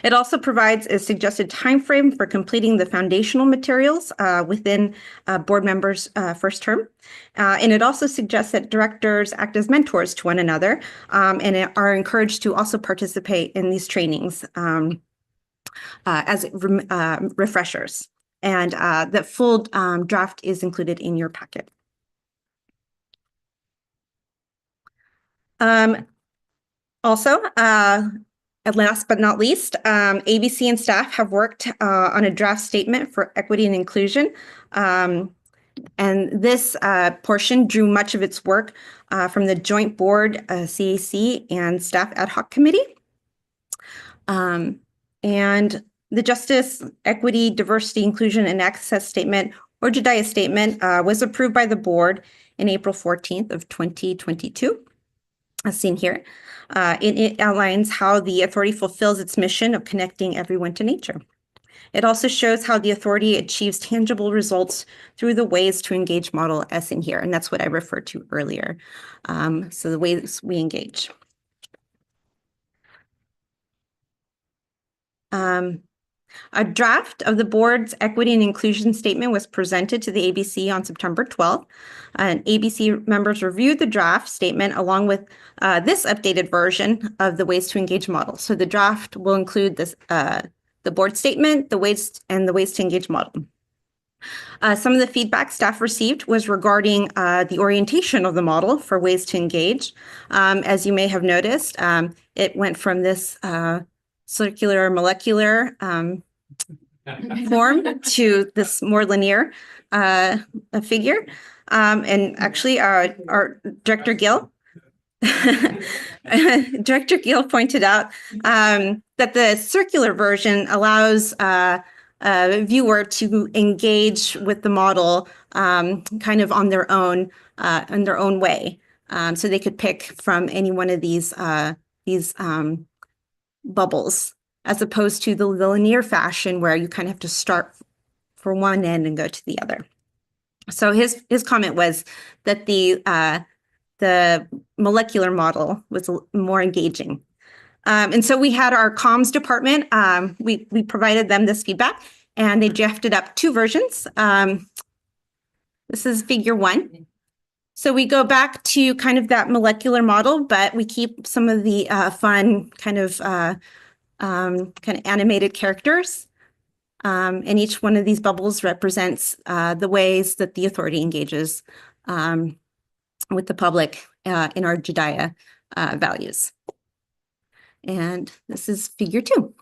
It also provides a suggested timeframe for completing the foundational materials within board members' first term. And it also suggests that directors act as mentors to one another and are encouraged to also participate in these trainings as refreshers. And the full draft is included in your packet. Also, and last but not least, ABC and staff have worked on a draft statement for equity and inclusion. And this portion drew much of its work from the Joint Board CAC and Staff Ad Hoc Committee. And the Justice, Equity, Diversity, Inclusion, and Access Statement, or JEDIA statement, was approved by the board in April 14th of 2022, as seen here. It outlines how the authority fulfills its mission of connecting everyone to nature. It also shows how the authority achieves tangible results through the ways to engage model as in here, and that's what I referred to earlier. So the ways we engage. A draft of the board's equity and inclusion statement was presented to the ABC on September 12th. And ABC members reviewed the draft statement along with this updated version of the ways to engage model. So the draft will include this, the board statement, the ways to engage model. Some of the feedback staff received was regarding the orientation of the model for ways to engage. As you may have noticed, it went from this circular molecular form to this more linear figure. And actually our Director Gill, Director Gill pointed out that the circular version allows a viewer to engage with the model kind of on their own way. So they could pick from any one of these bubbles, as opposed to the linear fashion where you kind of have to start for one end and go to the other. So his comment was that the molecular model was more engaging. And so we had our comms department, we provided them this feedback, and they drafted up two versions. This is figure 1. So we go back to kind of that molecular model, but we keep some of the fun kind of animated characters. And each one of these bubbles represents the ways that the authority engages with the public in our JEDIA values. And this is figure 2.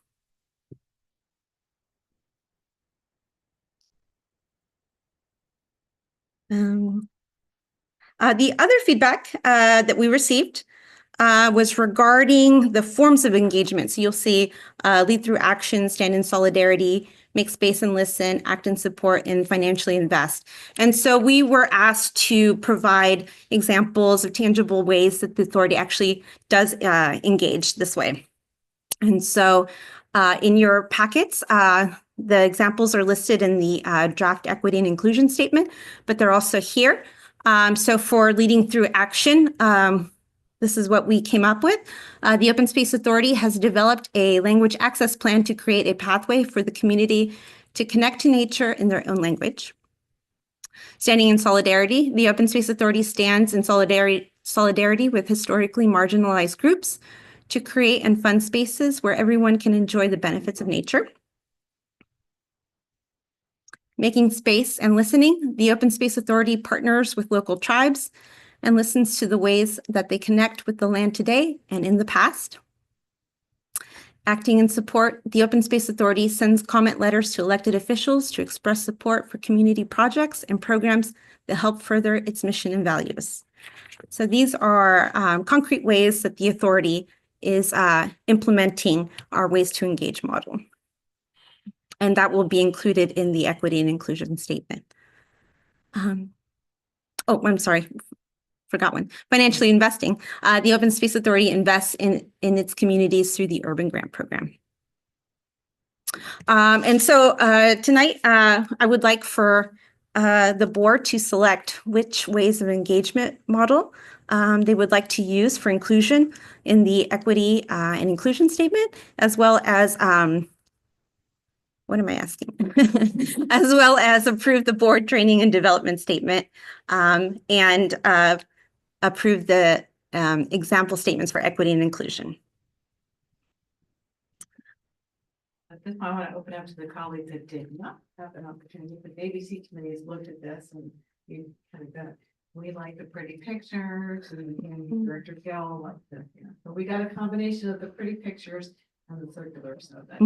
The other feedback that we received was regarding the forms of engagement. So you'll see lead through action, stand in solidarity, make space and listen, act and support, and financially invest. And so we were asked to provide examples of tangible ways that the authority actually does engage this way. And so in your packets, the examples are listed in the draft equity and inclusion statement, but they're also here. So for leading through action, this is what we came up with. The Open Space Authority has developed a language access plan to create a pathway for the community to connect to nature in their own language. Standing in solidarity, the Open Space Authority stands in solidarity with historically marginalized groups to create and fund spaces where everyone can enjoy the benefits of nature. Making space and listening, the Open Space Authority partners with local tribes and listens to the ways that they connect with the land today and in the past. Acting in support, the Open Space Authority sends comment letters to elected officials to express support for community projects and programs that help further its mission and values. So these are concrete ways that the authority is implementing our ways to engage model. And that will be included in the equity and inclusion statement. Oh, I'm sorry. Forgot one. Financially investing. The Open Space Authority invests in its communities through the Urban Grant Program. And so tonight, I would like for the board to select which ways of engagement model they would like to use for inclusion in the equity and inclusion statement, as well as what am I asking? As well as approve the board training and development statement and approve the example statements for equity and inclusion. At this point, I want to open up to the colleagues that did not have an opportunity, but the ABC committee has looked at this and you kind of got, we like the pretty pictures and Director Gill liked the, you know, so we got a combination of the pretty pictures and the circular, so that.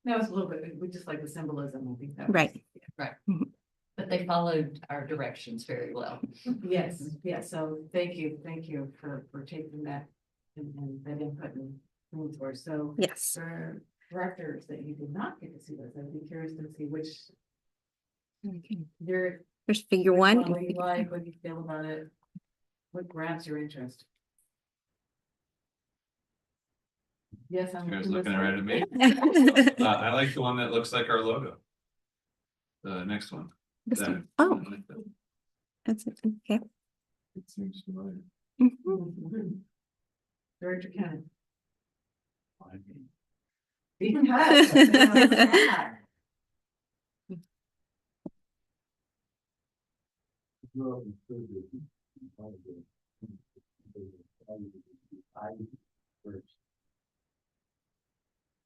No, it's a little bit, we just like the symbolism. I think that was- Right. Right. But they followed our directions very well. Yes, yes, so thank you for taking that and that input and moving forward. So Yes. for directors that you did not get to see those, I'd be curious to see which your There's figure one. what do you like, what do you feel about it? What grabs your interest? Yes, I'm. You guys looking right at me? I like the one that looks like our logo. The next one. This That- one. Oh. I like that. That's it. Okay. It seems familiar. Mhm. Director Kennedy.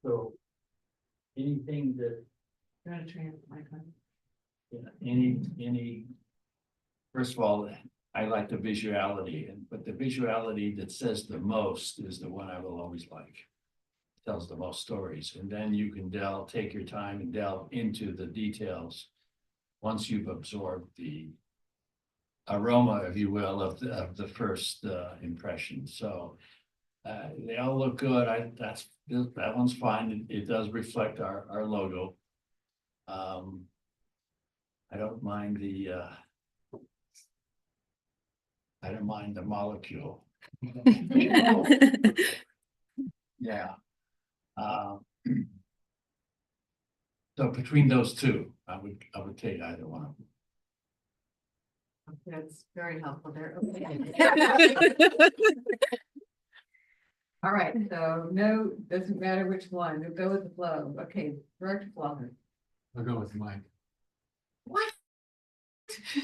So anything that, You're gonna trans, Michael. any, first of all, I like the visuality, but the visuality that says the most is the one I will always like. Tells the most stories, and then you can take your time and delve into the details. Once you've absorbed the aroma, if you will, of the first impression, so. They all look good. That one's fine. It does reflect our logo. I don't mind the molecule. Yeah. So between those two, I would take either one of them. That's very helpful there. Okay. All right, so no, doesn't matter which one, we'll go with the flow. Okay, Director Flogger. I'll go with Mike. What?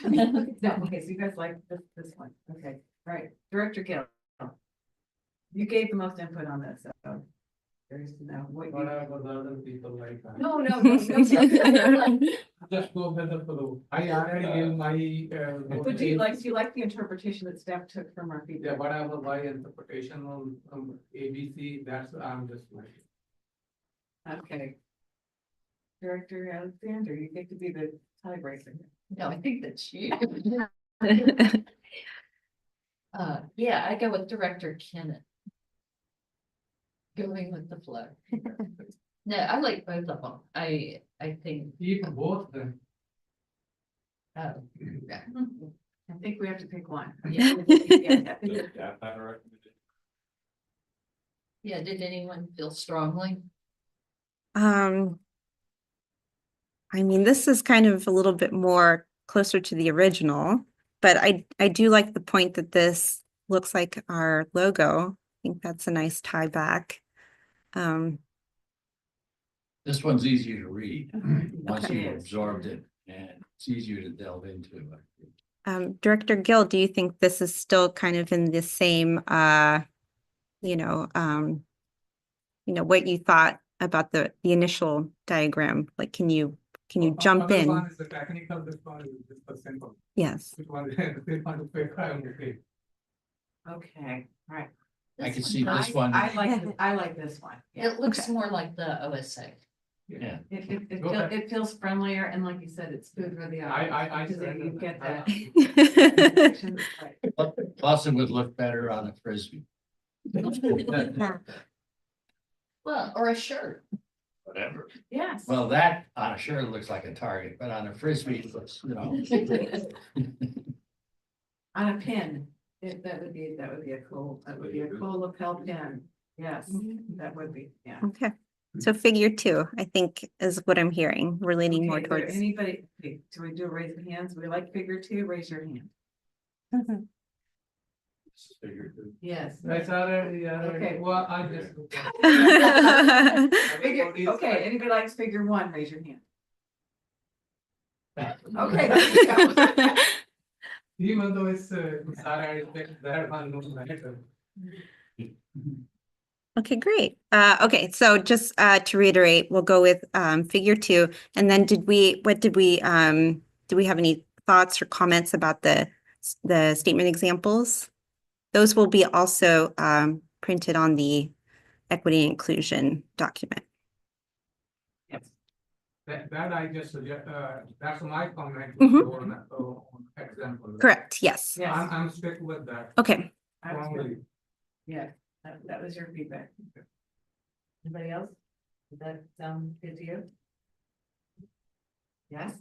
No, okay, so you guys like this one. Okay, all right, Director Gill. You gave the most input on this, so. Curious to know what you. Whatever the other people like. No. Just go with the flow. I already gave my. But do you like the interpretation that staff took from our feedback? Yeah, whatever my interpretation on ABC, that's, I'm just like. Okay. Director Alexander, you get to be the tiebreaker. No, I think that's you. Yeah, I go with Director Kenneth. Going with the flow. No, I like both of them. I think. Even both then. Oh, I think we have to pick one. Yeah. Yeah. Yeah, did anyone feel strongly? I mean, this is kind of a little bit more closer to the original, but I do like the point that this looks like our logo. I think that's a nice tie back. This one's easier to read, once Okay. you've absorbed it, and it's easier to delve into. Director Gill, do you think this is still kind of in the same, what you thought about the initial diagram? Like, can you jump Other in? one is the technical, this one is just the simple. Yes. This one, this one is quick, I'm okay. Okay, all right. I can see this one. I like this one. Yeah. It looks more like the OSA. Yeah. It feels friendlier, and like you said, it's food for the eye. I Because said you that. get that. Plus, it would look better on a Frisbee. Well, or a shirt. Whatever. Yes. Well, that on a shirt looks like a target, but on a Frisbee, it looks, On a pin, that would be a cool lapel pin. Yes, that would be, yeah. Okay, so figure 2, I think is what I'm hearing. We're leaning more Okay, but towards. anybody, okay, do we do a raise of hands? We like figure 2, raise your hand. Yes. That's already, Okay. well, I just. Okay, anybody likes figure 1, raise your hand. Okay. There you go. Even though it's already that one looks better. Okay, great. Okay, so just to reiterate, we'll go with figure 2. And then do we have any thoughts or comments about the statement examples? Those will be also printed on the equity and inclusion document. Yes. That I just suggest, that's my comment Mhm. on example. Correct, yes. Yes. I'm strict with that. Okay. I was Strongly. Yeah, that was your feedback. Anybody else? Does that sound good to you? Yes?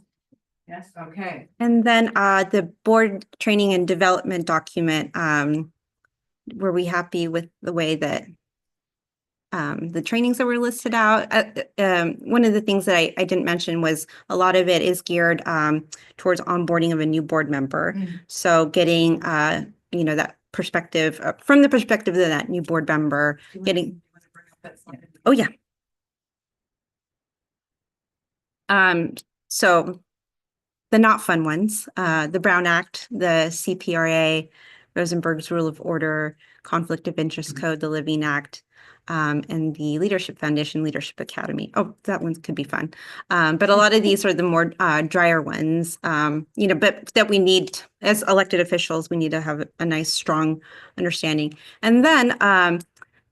Yes, okay. And then the board training and development document, were we happy with the way that the trainings that were listed out? One of the things that I didn't mention was a lot of it is geared towards onboarding of a new board member. So getting, that perspective, from the perspective of that new board member, getting. Oh, yeah. So the not fun ones, the Brown Act, the CPRA, Rosenberg's Rule of Order, Conflict of Interest Code, the Living Act, and the Leadership Foundation, Leadership Academy. Oh, that one could be fun. But a lot of these are the more drier ones, but that we need as elected officials, we need to have a nice, strong understanding. And then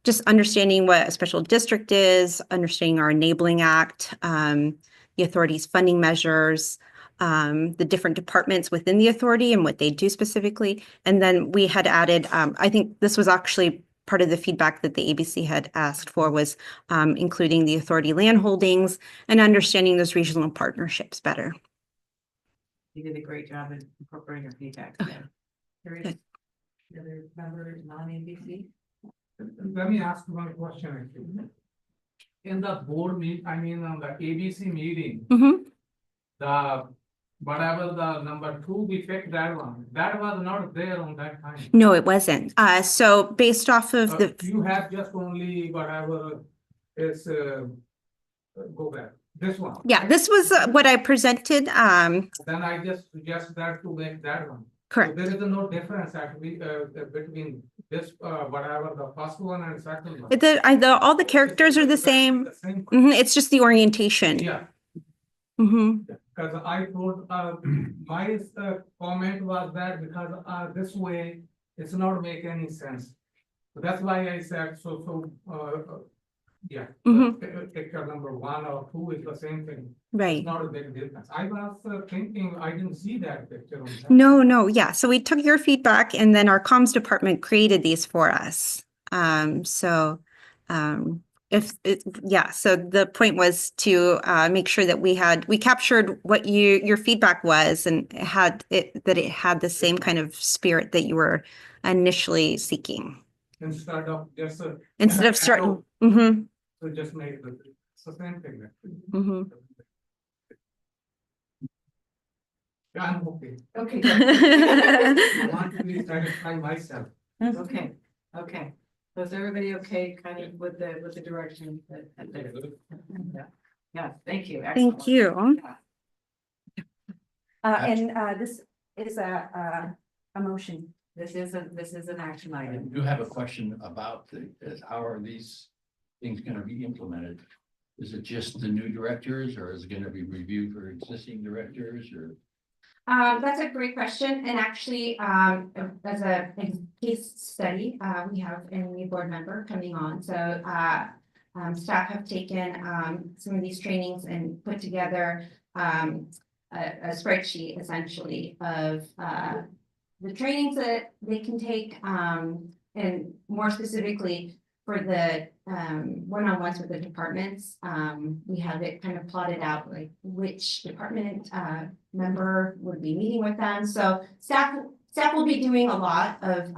just understanding what a special district is, understanding our Enabling Act, the authority's funding measures, the different departments within the authority and what they do specifically. And then we had added, I think this was actually part of the feedback that the ABC had asked for was including the authority land holdings and understanding those regional partnerships better. You did a great job in incorporating your feedback. Good. Other members, non-ABC? Let me ask one question actually. In the board on the ABC meeting, the whatever the number 2, we picked that one. That was not there on that time. No, it wasn't. So based off of the. You have just only whatever is, go back, this one. Yeah, this was what I presented. Then I just suggest that to make that one. Correct. So there is no difference actually between this, whatever the first one and second one. All the characters are the same. It's just the orientation. Yeah. Because I thought, my comment was that because this way, it's not make any sense. So that's why I said, Yeah. Mhm. Picture number 1 or 2 is the same thing. Right. It's not a big difference. I was thinking, I didn't see that picture. On that. No, yeah. So we took your feedback and then our comms department created these for us. So if it, yeah, so the point was to make sure that we captured what your feedback was and that it had the same kind of spirit that you were initially seeking. Instead of just a. Instead of certain. arrow, Mm-hmm. So just make it's the same thing. Mm-hmm. Yeah, I'm okay. Okay. I want to be satisfied myself. Okay, okay. So is everybody okay kind of with the direction that? Yeah. Yeah, thank you. Thank Excellent. you. Yeah. This is a motion. This is an action I item. do have a question about how are these things gonna be implemented? Is it just the new directors or is it gonna be reviewed for existing directors or? That's a great question, and actually, as a case study, we have a new board member coming on, so, staff have taken, some of these trainings and put together, a spreadsheet essentially of, the trainings that they can take, and more specifically for the, one-on-ones with the departments, we have it kind of plotted out, like which department, member would be meeting with them. So staff will be doing a lot of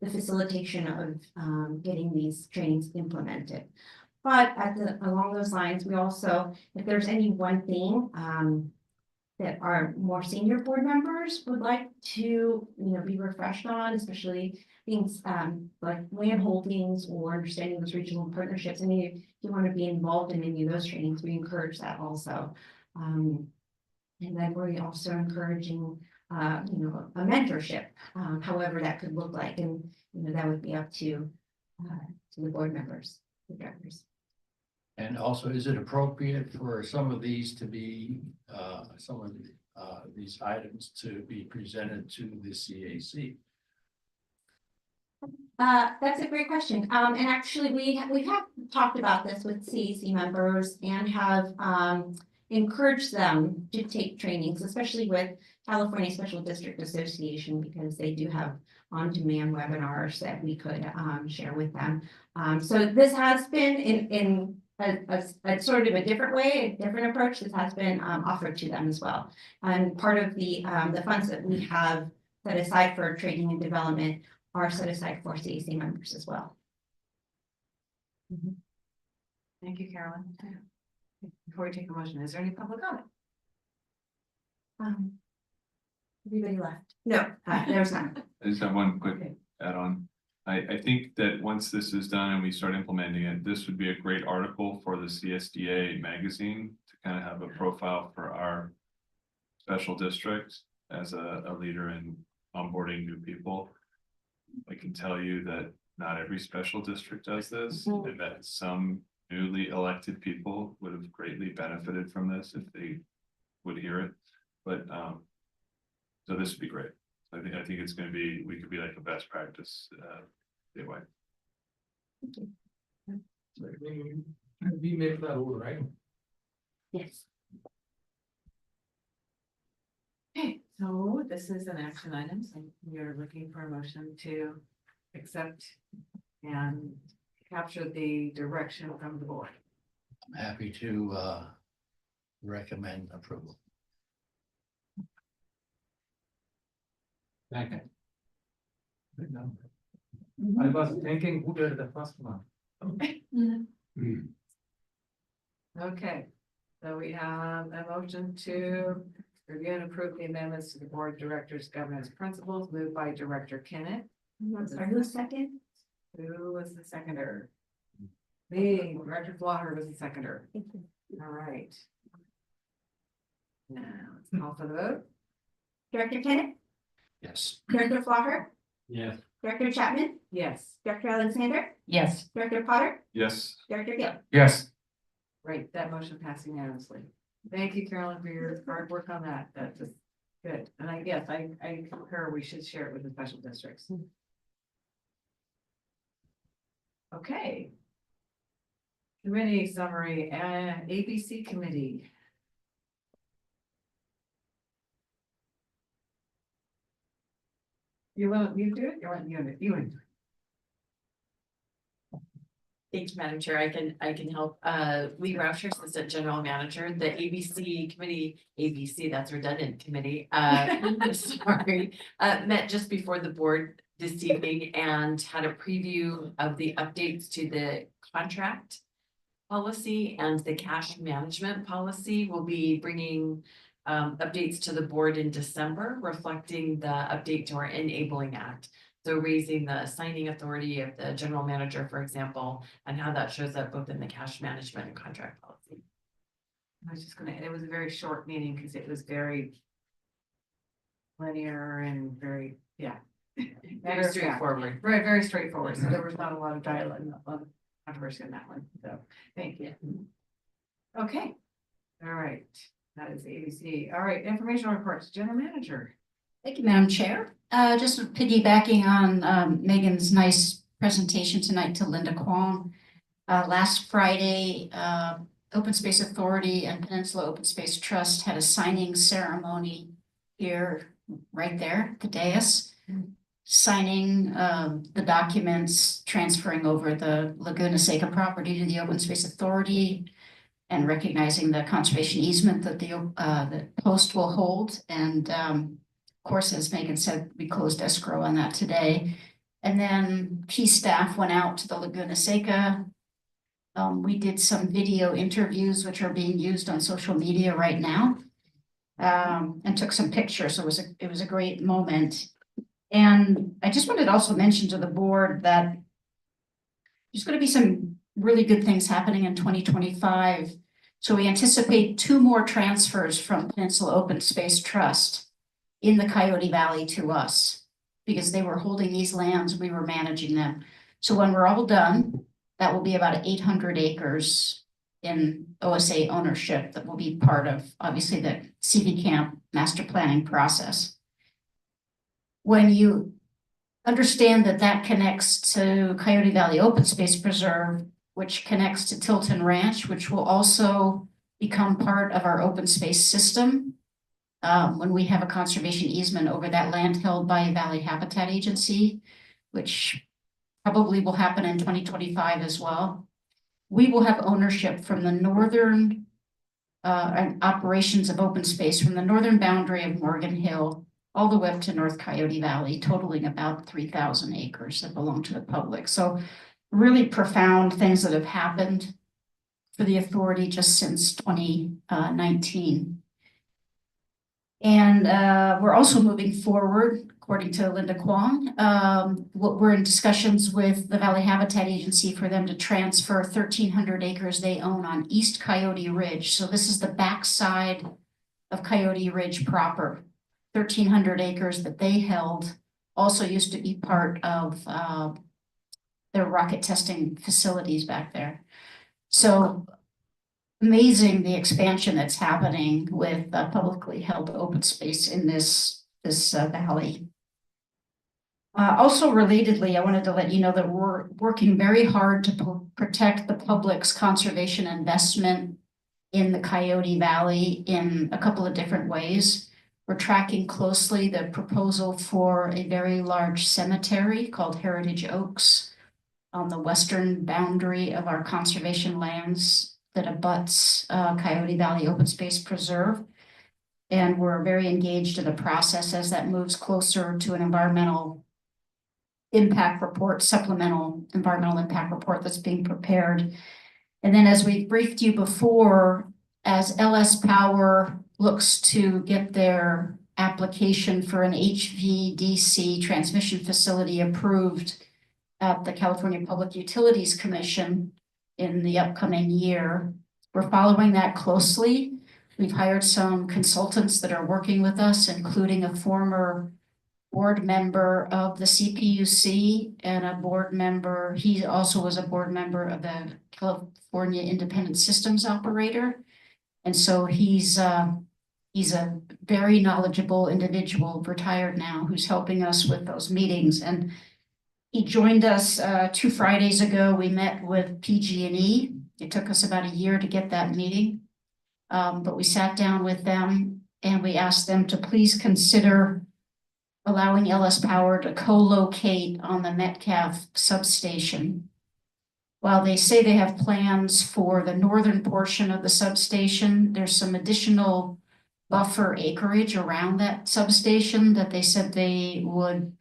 the facilitation of getting these trainings implemented. But along those lines, we also, if there's any one thing that our more senior board members would like to, be refreshed on, especially things like land holdings or understanding those regional partnerships. I mean, if you want to be involved in any of those trainings, we encourage that also. And then we're also encouraging, a mentorship, however that could look like, and, that would be up to the board members, the directors. And also, is it appropriate for some of these to be, these items to be presented to the CAC? That's a great question. And actually, we have talked about this with CAC members and have, encourage them to take trainings, especially with California Special District Association, because they do have on-demand webinars that we could share with them. So this has been in a sort of a different way, a different approach. This has been offered to them as well. And part of the funds that we have set aside for training and development are set aside for CAC members as well. Thank you, Carolyn. Before we take a motion, is there any public comment? Everybody left. No, there's none. I just have one quick add-on. I think that once this is done and we start implementing it, this would be a great article for the CSDA magazine to kind of have a profile for our special district as a leader in onboarding new people. I can tell you that not every special district does this, and that some newly elected people would have greatly benefited from this if they would hear it. But so this would be great. I think it's going to be, we could be like a best practice way. We make the rule, right? Yes. Okay, so this is an action item, so you're looking for a motion to accept and capture the direction from the board. I'm happy to recommend approval. Thank you. I was thinking who did the first one. Okay, so we have a motion to review and approve the amendments to the board directors governance principles moved by Director Kennett. Sorry, who's second? Who was the seconder? Me, Director Flaher was the seconder. All right. Now, let's call for the vote. Director Kennett? Yes. Director Flaher? Yes. Director Chapman? Yes. Director Alexander? Yes. Director Potter? Yes. Director Gill? Yes. Great, that motion passed unanimously. Thank you, Carolyn, for your hard work on that. That's just good. And I guess I concur, we should share it with the special districts. Okay. Committee summary, ABC committee. You want me to do it? You want you to do it? Thank you, Madam Chair. I can help. Lee Rauscher, Assistant General Manager, the ABC committee, ABC, that's redundant committee. Sorry, met just before the board this evening and had a preview of the updates to the contract policy and the cash management policy. We'll be bringing updates to the board in December, reflecting the update to our Enabling Act. So raising the signing authority of the general manager, for example, and how that shows up both in the cash management and contract policy. I was just gonna, it was a very short meeting because it was very linear and very, yeah. Very straightforward. Very, very straightforward. So there was not a lot of dialogue, not a lot of controversy in that one. So thank you. Okay. All right. That is ABC. All right. Informational reports, general manager. Thank you, Madam Chair. Just piggybacking on Megan's nice presentation tonight to Linda Kwong. Last Friday, Open Space Authority and Peninsula Open Space Trust had a signing ceremony here, right there, at the dais. Signing the documents, transferring over the Laguna Seca property to the Open Space Authority and recognizing the conservation easement that the post will hold. And of course, as Megan said, we closed escrow on that today. And then key staff went out to the Laguna Seca. We did some video interviews, which are being used on social media right now, and took some pictures. So it was a great moment. And I just wanted to also mention to the board that there's going to be some really good things happening in 2025. So we anticipate 2 more transfers from Peninsula Open Space Trust in the Coyote Valley to us, because they were holding these lands, we were managing them. So when we're all done, that will be about 800 acres in OSA ownership that will be part of, obviously, the CV Camp master planning process. When you understand that that connects to Coyote Valley Open Space Preserve, which connects to Tilton Ranch, which will also become part of our open space system, when we have a conservation easement over that land held by Valley Habitat Agency, which probably will happen in 2025 as well. We will have ownership from the northern and operations of open space from the northern boundary of Morgan Hill all the way up to North Coyote Valley, totaling about 3,000 acres that belong to the public. So really profound things that have happened for the authority just since 2019. And we're also moving forward, according to Linda Kwong. We're in discussions with the Valley Habitat Agency for them to transfer 1,300 acres they own on East Coyote Ridge. So this is the backside of Coyote Ridge proper. 1,300 acres that they held also used to be part of their rocket testing facilities back there. So amazing the expansion that's happening with publicly held open space in this valley. Also relatedly, I wanted to let you know that we're working very hard to protect the public's conservation investment in the Coyote Valley in a couple of different ways. We're tracking closely the proposal for a very large cemetery called Heritage Oaks on the western boundary of our conservation lands that abuts Coyote Valley Open Space Preserve. And we're very engaged in the process as that moves closer to an environmental impact report, supplemental environmental impact report that's being prepared. And then as we briefed you before, as LS Power looks to get their application for an HVDC transmission facility approved at the California Public Utilities Commission in the upcoming year. We're following that closely. We've hired some consultants that are working with us, including a former board member of the CPUC and a board member. He also was a board member of the California Independent Systems Operator. And so he's a very knowledgeable individual, retired now, who's helping us with those meetings. And he joined us 2 Fridays ago. We met with PG&E It took us about a year to get that meeting. But we sat down with them and we asked them to please consider allowing LS Power to co-locate on the Metcalf substation. While they say they have plans for the northern portion of the substation, there's some additional buffer acreage around that substation that they said they would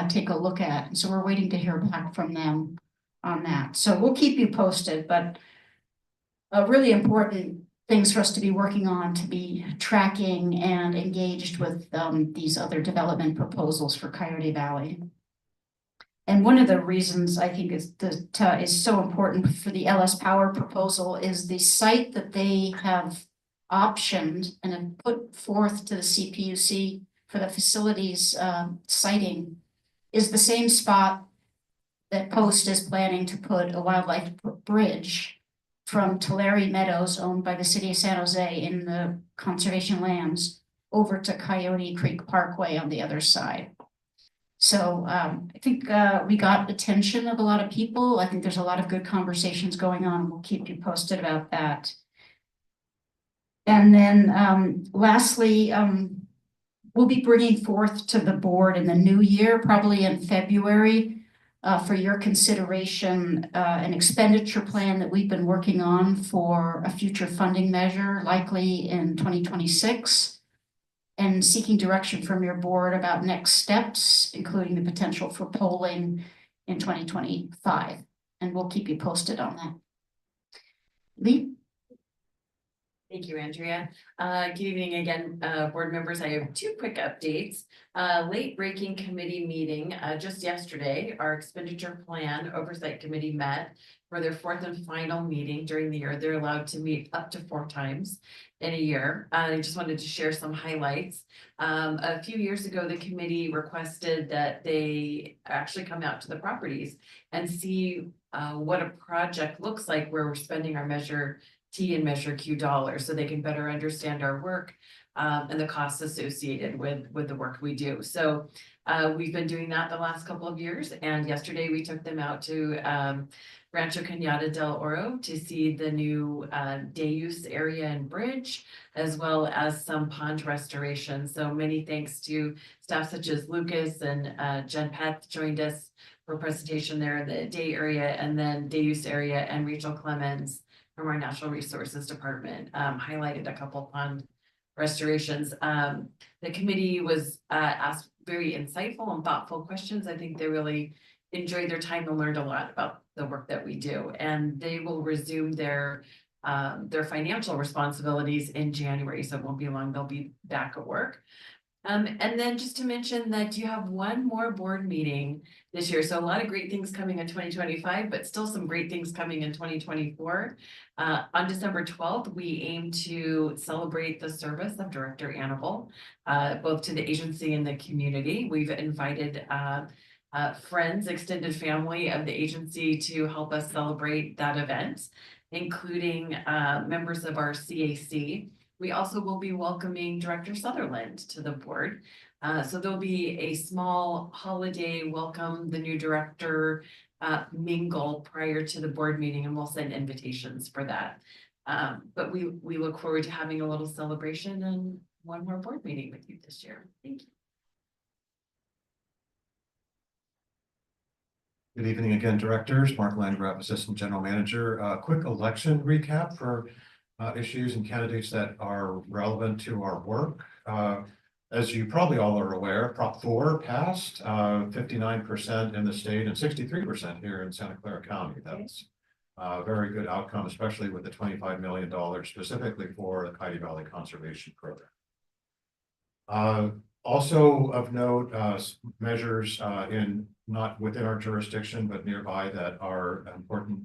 take a look at. And so we're waiting to hear back from them on that. So we'll keep you posted, but really important things for us to be working on, to be tracking and engaged with these other development proposals for Coyote Valley. And one of the reasons I think is so important for the LS Power proposal is the site that they have optioned and have put forth to the CPUC for the facilities siting is the same spot that Post is planning to put a wildlife bridge from Tulare Meadows, owned by the city of San Jose in the conservation lands, over to Coyote Creek Parkway on the other side. So I think we got attention of a lot of people. I think there's a lot of good conversations going on. We'll keep you posted about that. And then lastly, we'll be bringing forth to the board in the new year, probably in February, for your consideration, an expenditure plan that we've been working on for a future funding measure, likely in 2026. And seeking direction from your board about next steps, including the potential for polling in 2025. And we'll keep you posted on that. Lee? Thank you, Andrea. Good evening again, board members. I have two quick updates. Late breaking committee meeting just yesterday. Our expenditure plan oversight committee met for their fourth and final meeting during the year. They're allowed to meet up to 4 times in a year. I just wanted to share some highlights. A few years ago, the committee requested that they actually come out to the properties and see what a project looks like where we're spending our Measure T and Measure Q dollars, so they can better understand our work and the costs associated with the work we do. So we've been doing that the last couple of years, and yesterday we took them out to Rancho Cañada del Oro to see the new day use area and bridge, as well as some pond restoration. So many thanks to staff such as Lucas and Jen Peth joined us for a presentation there in the day area, and then day use area, and Rachel Clemens from our Natural Resources Department highlighted a couple pond restorations. The committee was asked very insightful and thoughtful questions. I think they really enjoyed their time and learned a lot about the work that we do. And they will resume their financial responsibilities in January, so it won't be long. They'll be back at work. And then just to mention that you have one more board meeting this year. So a lot of great things coming in 2025, but still some great things coming in 2024. On December 12th, we aim to celebrate the service of Director Annabelle, both to the agency and the community. We've invited friends, extended family of the agency to help us celebrate that event, including members of our CAC. We also will be welcoming Director Sutherland to the board. So there'll be a small holiday welcome the new director mingle prior to the board meeting, and we'll send invitations for that. But we look forward to having a little celebration and one more board meeting with you this year. Thank you. Good evening again, directors. Mark Landgraf, Assistant General Manager. Quick election recap for issues and candidates that are relevant to our work. As you probably all are aware, Prop 4 passed 59% in the state and 63% here in Santa Clara County. That's a very good outcome, especially with the $25 million specifically for the Coyote Valley Conservation Program. Also of note, measures not within our jurisdiction, but nearby that are important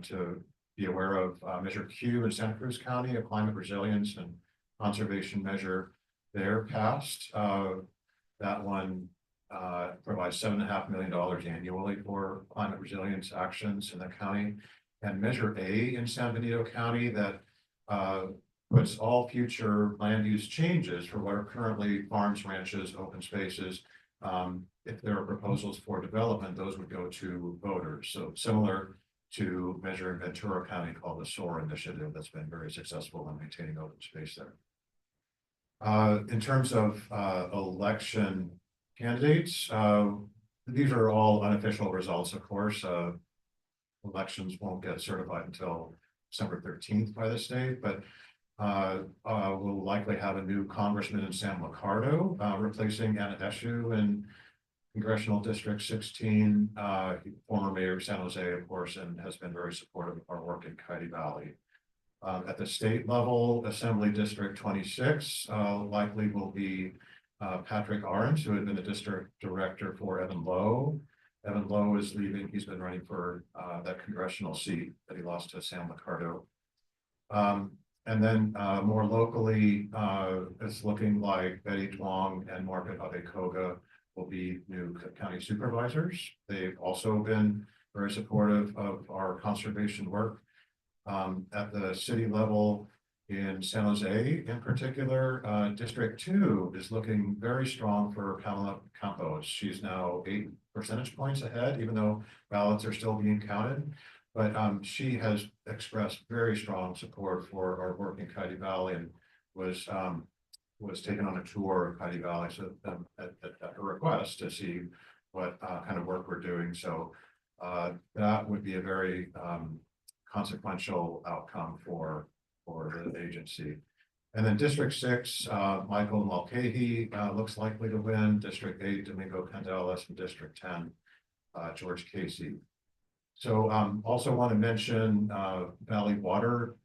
to be aware of. Measure Q in Santa Cruz County, a climate resilience and conservation measure there passed. That one provides $7.5 million annually for climate resilience actions in the county. And Measure A in San Benito County that puts all future land use changes for what are currently farms, ranches, open spaces. If there are proposals for development, those would go to voters. So similar to measure in Ventura County called the SOAR initiative that's been very successful in maintaining open space there. In terms of election candidates, these are all unofficial results, of course. Elections won't get certified until December 13th by the state, but we'll likely have a new congressman in San Ricardo, replacing Anna Eshoo in Congressional District 16, former mayor of San Jose, of course, and has been very supportive of our work in Coyote Valley. At the state level, Assembly District 26 likely will be Patrick Arens, who had been the district director for Evan Lowe. Evan Lowe is leaving. He's been running for that congressional seat that he lost to San Ricardo. And then more locally, it's looking like Betty Duong and Margaret Abekoga will be new county supervisors. They've also been very supportive of our conservation work. At the city level in San Jose in particular, District 2 is looking very strong for Pamela Campos. She's now 8 percentage points ahead, even though ballots are still being counted. But she has expressed very strong support for our work in Coyote Valley and was taken on a tour of Coyote Valley so at her request to see what kind of work we're doing. So that would be a very consequential outcome for the agency. And then District 6, Michael Mulcahy looks likely to win. District 8, Domingo Candelas, and District 10, George Casey. So also want to mention Valley Water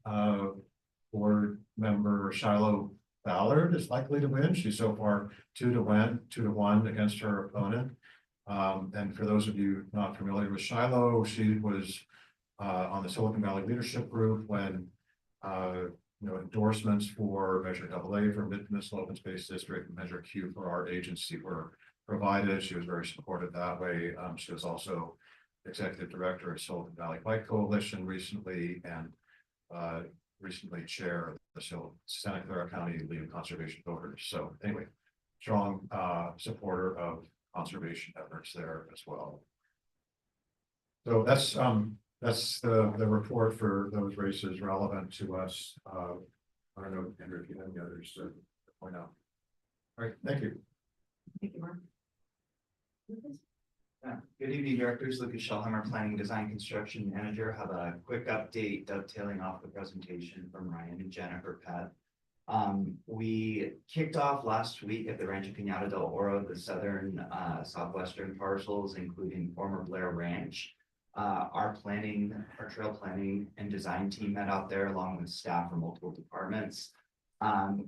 Board member Shiloh Ballard is likely to win. She's so far 2-1 against her opponent. And for those of you not familiar with Shiloh, she was on the Silicon Valley Leadership Group when endorsements for Measure AA for Mid-Peninsula Open Space District and Measure Q for our agency were provided. She was very supportive that way. She was also executive director of Silicon Valley Bike Coalition recently, and recently chair of the Santa Clara County League of Conservation Voters. So anyway, strong supporter of conservation efforts there as well. So that's the report for those races relevant to us. I don't know, Andrew, if you have any others to point out. All right, thank you. Thank you, Mark. Good evening, directors. Lucas Schellhammer, Planning Design Construction Manager. Have a quick update dovetailing off the presentation from Ryan and Jennifer Pett. We kicked off last week at the Rancho Piñata del Oro, the southern southwestern parcels, including former Blair Ranch. Our trail planning and design team met out there along with staff from multiple departments.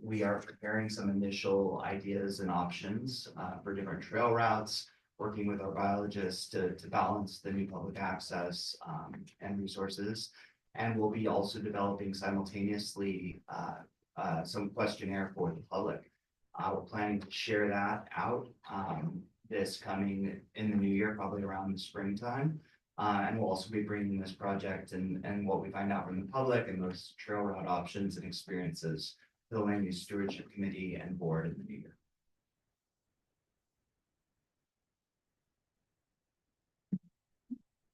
We are preparing some initial ideas and options for different trail routes, working with our biologists to balance the new public access and resources. And we'll be also developing simultaneously some questionnaire for the public. We're planning to share that out this coming in the new year, probably around the springtime. And we'll also be bringing this project and what we find out from the public and those trail route options and experiences to the Land Use Stewardship Committee and Board in the new year.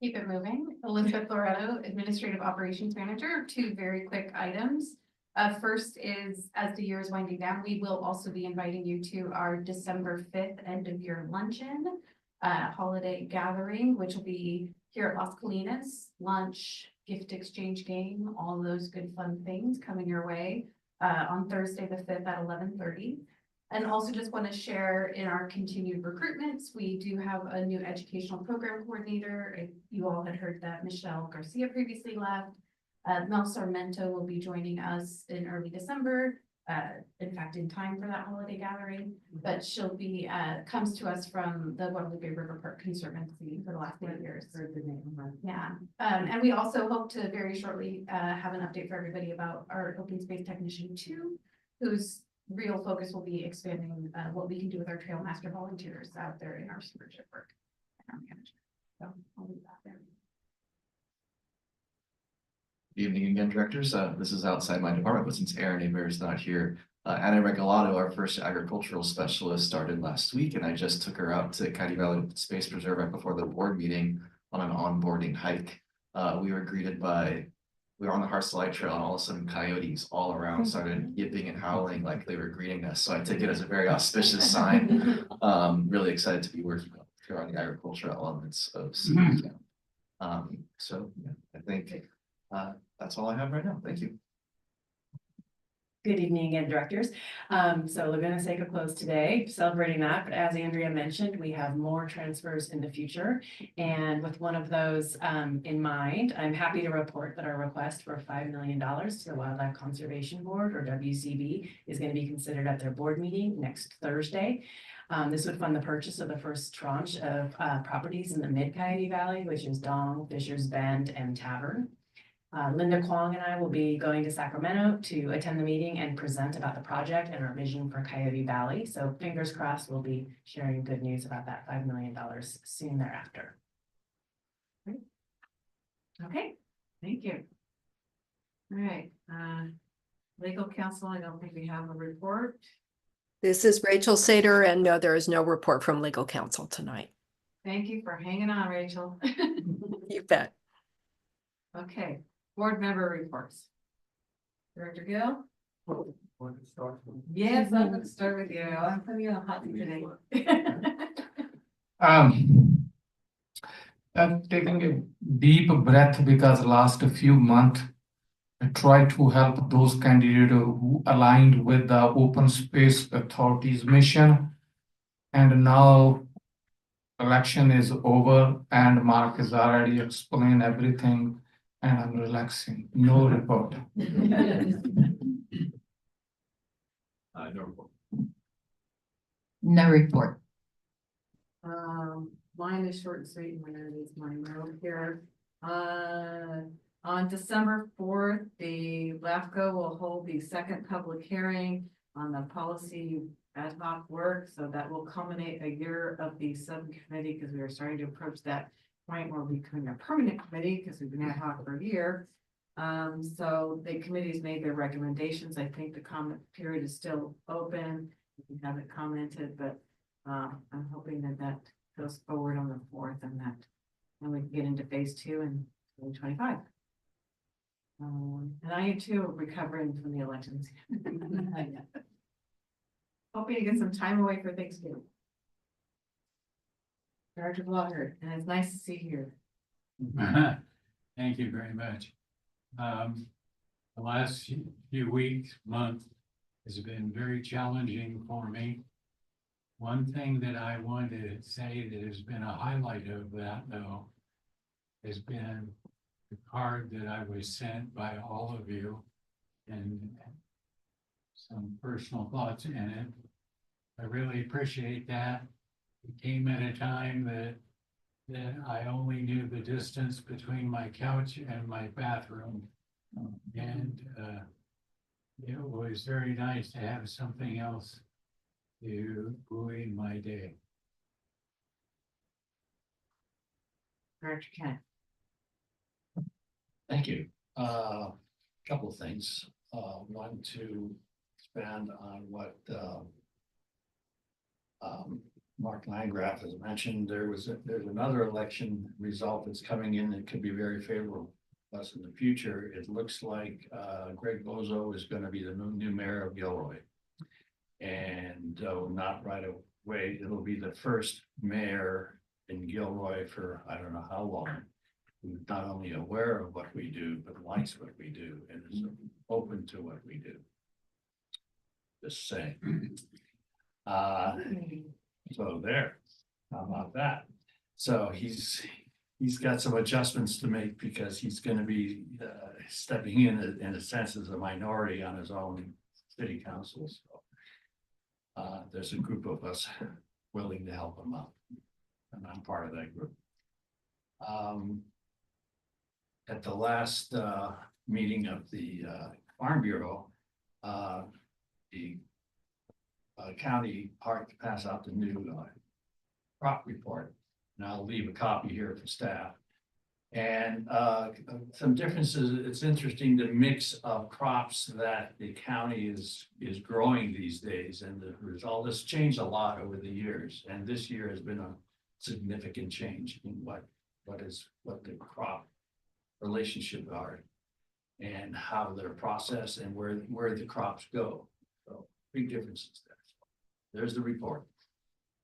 Keep it moving. Elizabeth Loretto, Administrative Operations Manager. 2 very quick items. First is, as the year is winding down, we will also be inviting you to our December 5th end of year luncheon, holiday gathering, which will be here at Las Colinas. Lunch, gift exchange game, all those good fun things coming your way on Thursday the 5th at 11:30. And also just want to share in our continued recruitments, we do have a new educational program coordinator. You all had heard that Michelle Garcia previously left. Mel Sarmento will be joining us in early December, in fact, in time for that holiday gathering. But she'll be, comes to us from the Guadalupe River Park Conservancy for the last 8 years. Yeah. And we also hope to very shortly have an update for everybody about our Open Space Technician 2, whose real focus will be expanding what we can do with our Trail Master volunteers out there in our stewardship work and our management. So I'll leave that there. Good evening again, directors. This is outside my department, but since Aaron Aber is not here, Anna Regalado, our first agricultural specialist, started last week, and I just took her out to Coyote Valley Space Preserve right before the board meeting on an onboarding hike. we were greeted by, we were on the Hearthslide Trail and all of a sudden coyotes all around started yipping and howling like they were greeting us. So I take it as a very auspicious sign. Really excited to be working here on the agricultural elements of Seaton Camp. So yeah, I think that's all I have right now. Thank you. Good evening again, directors. So Laguna Seca closed today, celebrating that, but as Andrea mentioned, we have more transfers in the future. And with one of those in mind, I'm happy to report that our request for $5 million to the Wildlife Conservation Board, or WCB, is going to be considered at their board meeting next Thursday. This would fund the purchase of the first tranche of properties in the Mid-Coyote Valley, which is Dong, Fisher's Bend, and Tavern. Linda Kwong and I will be going to Sacramento to attend the meeting and present about the project and our vision for Coyote Valley. So fingers crossed, we'll be sharing good news about that $5 million soon thereafter. Okay, thank you. All right, legal counsel, I don't think we have a report. This is Rachel Sater, and no, there is no report from legal counsel tonight. Thank you for hanging on, Rachel. You bet. Okay, board member reports. Director Gill? Yes, I'm gonna start with you. I'm putting you on the hot seat today. I'm taking a deep breath because last few months I tried to help those candidates who aligned with the Open Space Authority's mission. And now election is over and Mark has already explained everything and I'm relaxing. No report. No report. No report. Mine is short and sweet, and where it is my note here. On December 4th, the LAFCO will hold the second public hearing on the policy ad hoc work. So that will culminate a year of the subcommittee, because we are starting to approach that point where we're becoming a permanent committee, because we've been ad hoc for a year. So the committee's made their recommendations. I think the comment period is still open. We haven't commented, but I'm hoping that that goes forward on the 4th and that, and we can get into phase 2 in 2025. And I am too recovering from the elections. Hoping to get some time away for Thanksgiving. Director Blogger, and it's nice to see you here. Thank you very much. The last few weeks, month has been very challenging for me. One thing that I wanted to say that has been a highlight of that, though, has been the card that I was sent by all of you and some personal thoughts in it. I really appreciate that. It came at a time that I only knew the distance between my couch and my bathroom. And it was very nice to have something else to buoy my day. Director Kent. Thank you. Couple of things. One, to expand on what Mark Landgraf has mentioned. There's another election result that's coming in that could be very favorable to us in the future. It looks like Greg Bozo is going to be the new mayor of Gilroy. And not right away, it'll be the first mayor in Gilroy for I don't know how long, who's not only aware of what we do, but likes what we do and is open to what we do. Just saying. So there, how about that? So he's got some adjustments to make because he's going to be stepping in a sense as a minority on his own city council. So there's a group of us willing to help him out, and I'm part of that group. At the last meeting of the Farm Bureau, the county park to pass out the new crop report, and I'll leave a copy here for staff. And some differences. It's interesting the mix of crops that the county is growing these days, and the result has changed a lot over the years. And this year has been a significant change in what the crop relationship guard and how they're processed and where the crops go. So big differences there. There's the report.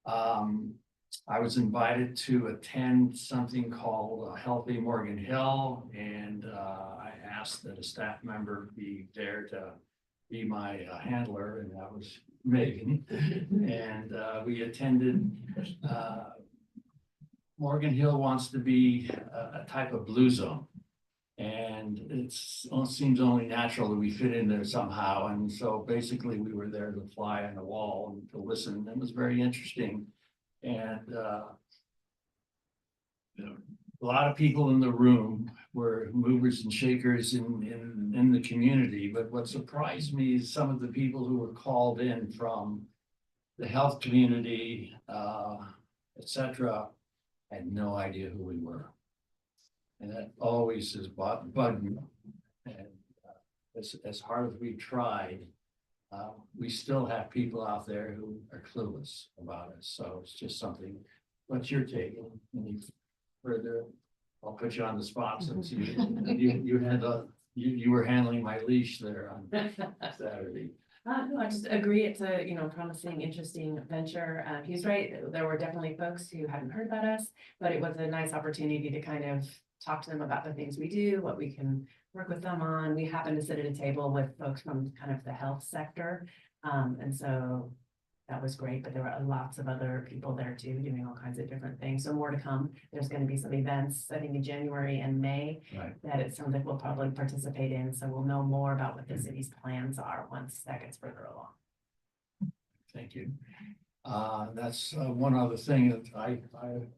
I was invited to attend something called Healthy Morgan Hill, and I asked that a staff member be there to be my handler, and that was Megan. And we attended. Morgan Hill wants to be a type of blue zone. And it seems only natural that we fit in there somehow. And so basically we were there to fly on the wall and to listen. It was very interesting. And you know, a lot of people in the room were movers and shakers in the community. But what surprised me is some of the people who were called in from the health community, etc., had no idea who we were. And that always is bugged me. And as hard as we tried, we still have people out there who are clueless about it. So it's just something. What's your take? Any further? I'll put you on the spot since you were handling my leash there on Saturday. No, I just agree. It's a, promising, interesting venture. He's right. There were definitely folks who hadn't heard about us, but it was a nice opportunity to kind of talk to them about the things we do, what we can work with them on. We happened to sit at a table with folks from kind of the health sector. And so that was great, but there were lots of other people there too, doing all kinds of different things. So more to come. There's going to be some events, I think in January and May, that it sounds like we'll probably participate in. So we'll know more about what the city's plans are once that gets further along. Thank you. That's one other thing that I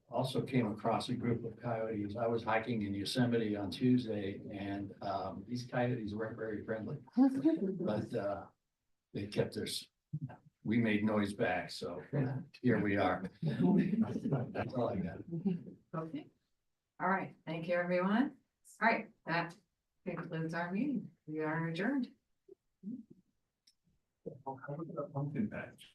also came across a group of coyotes. I was hiking in Yosemite on Tuesday, and these coyotes weren't very friendly, but they kept their. We made noise back, so here we are. That's all I got. Okay. All right. Thank you, everyone. All right. That concludes our meeting. We are adjourned. Pumpkin patch.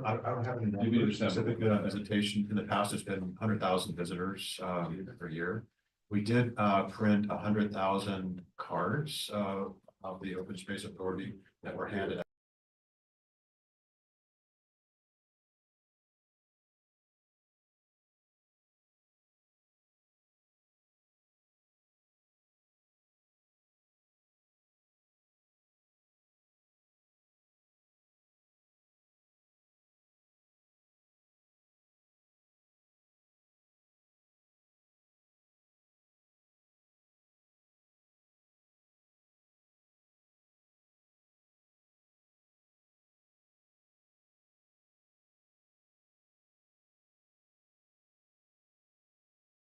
I don't have any numbers, specific visitation. In the past, it's been 100,000 visitors per year. We did print 100,000 cards of the Open Space Authority that were handed out.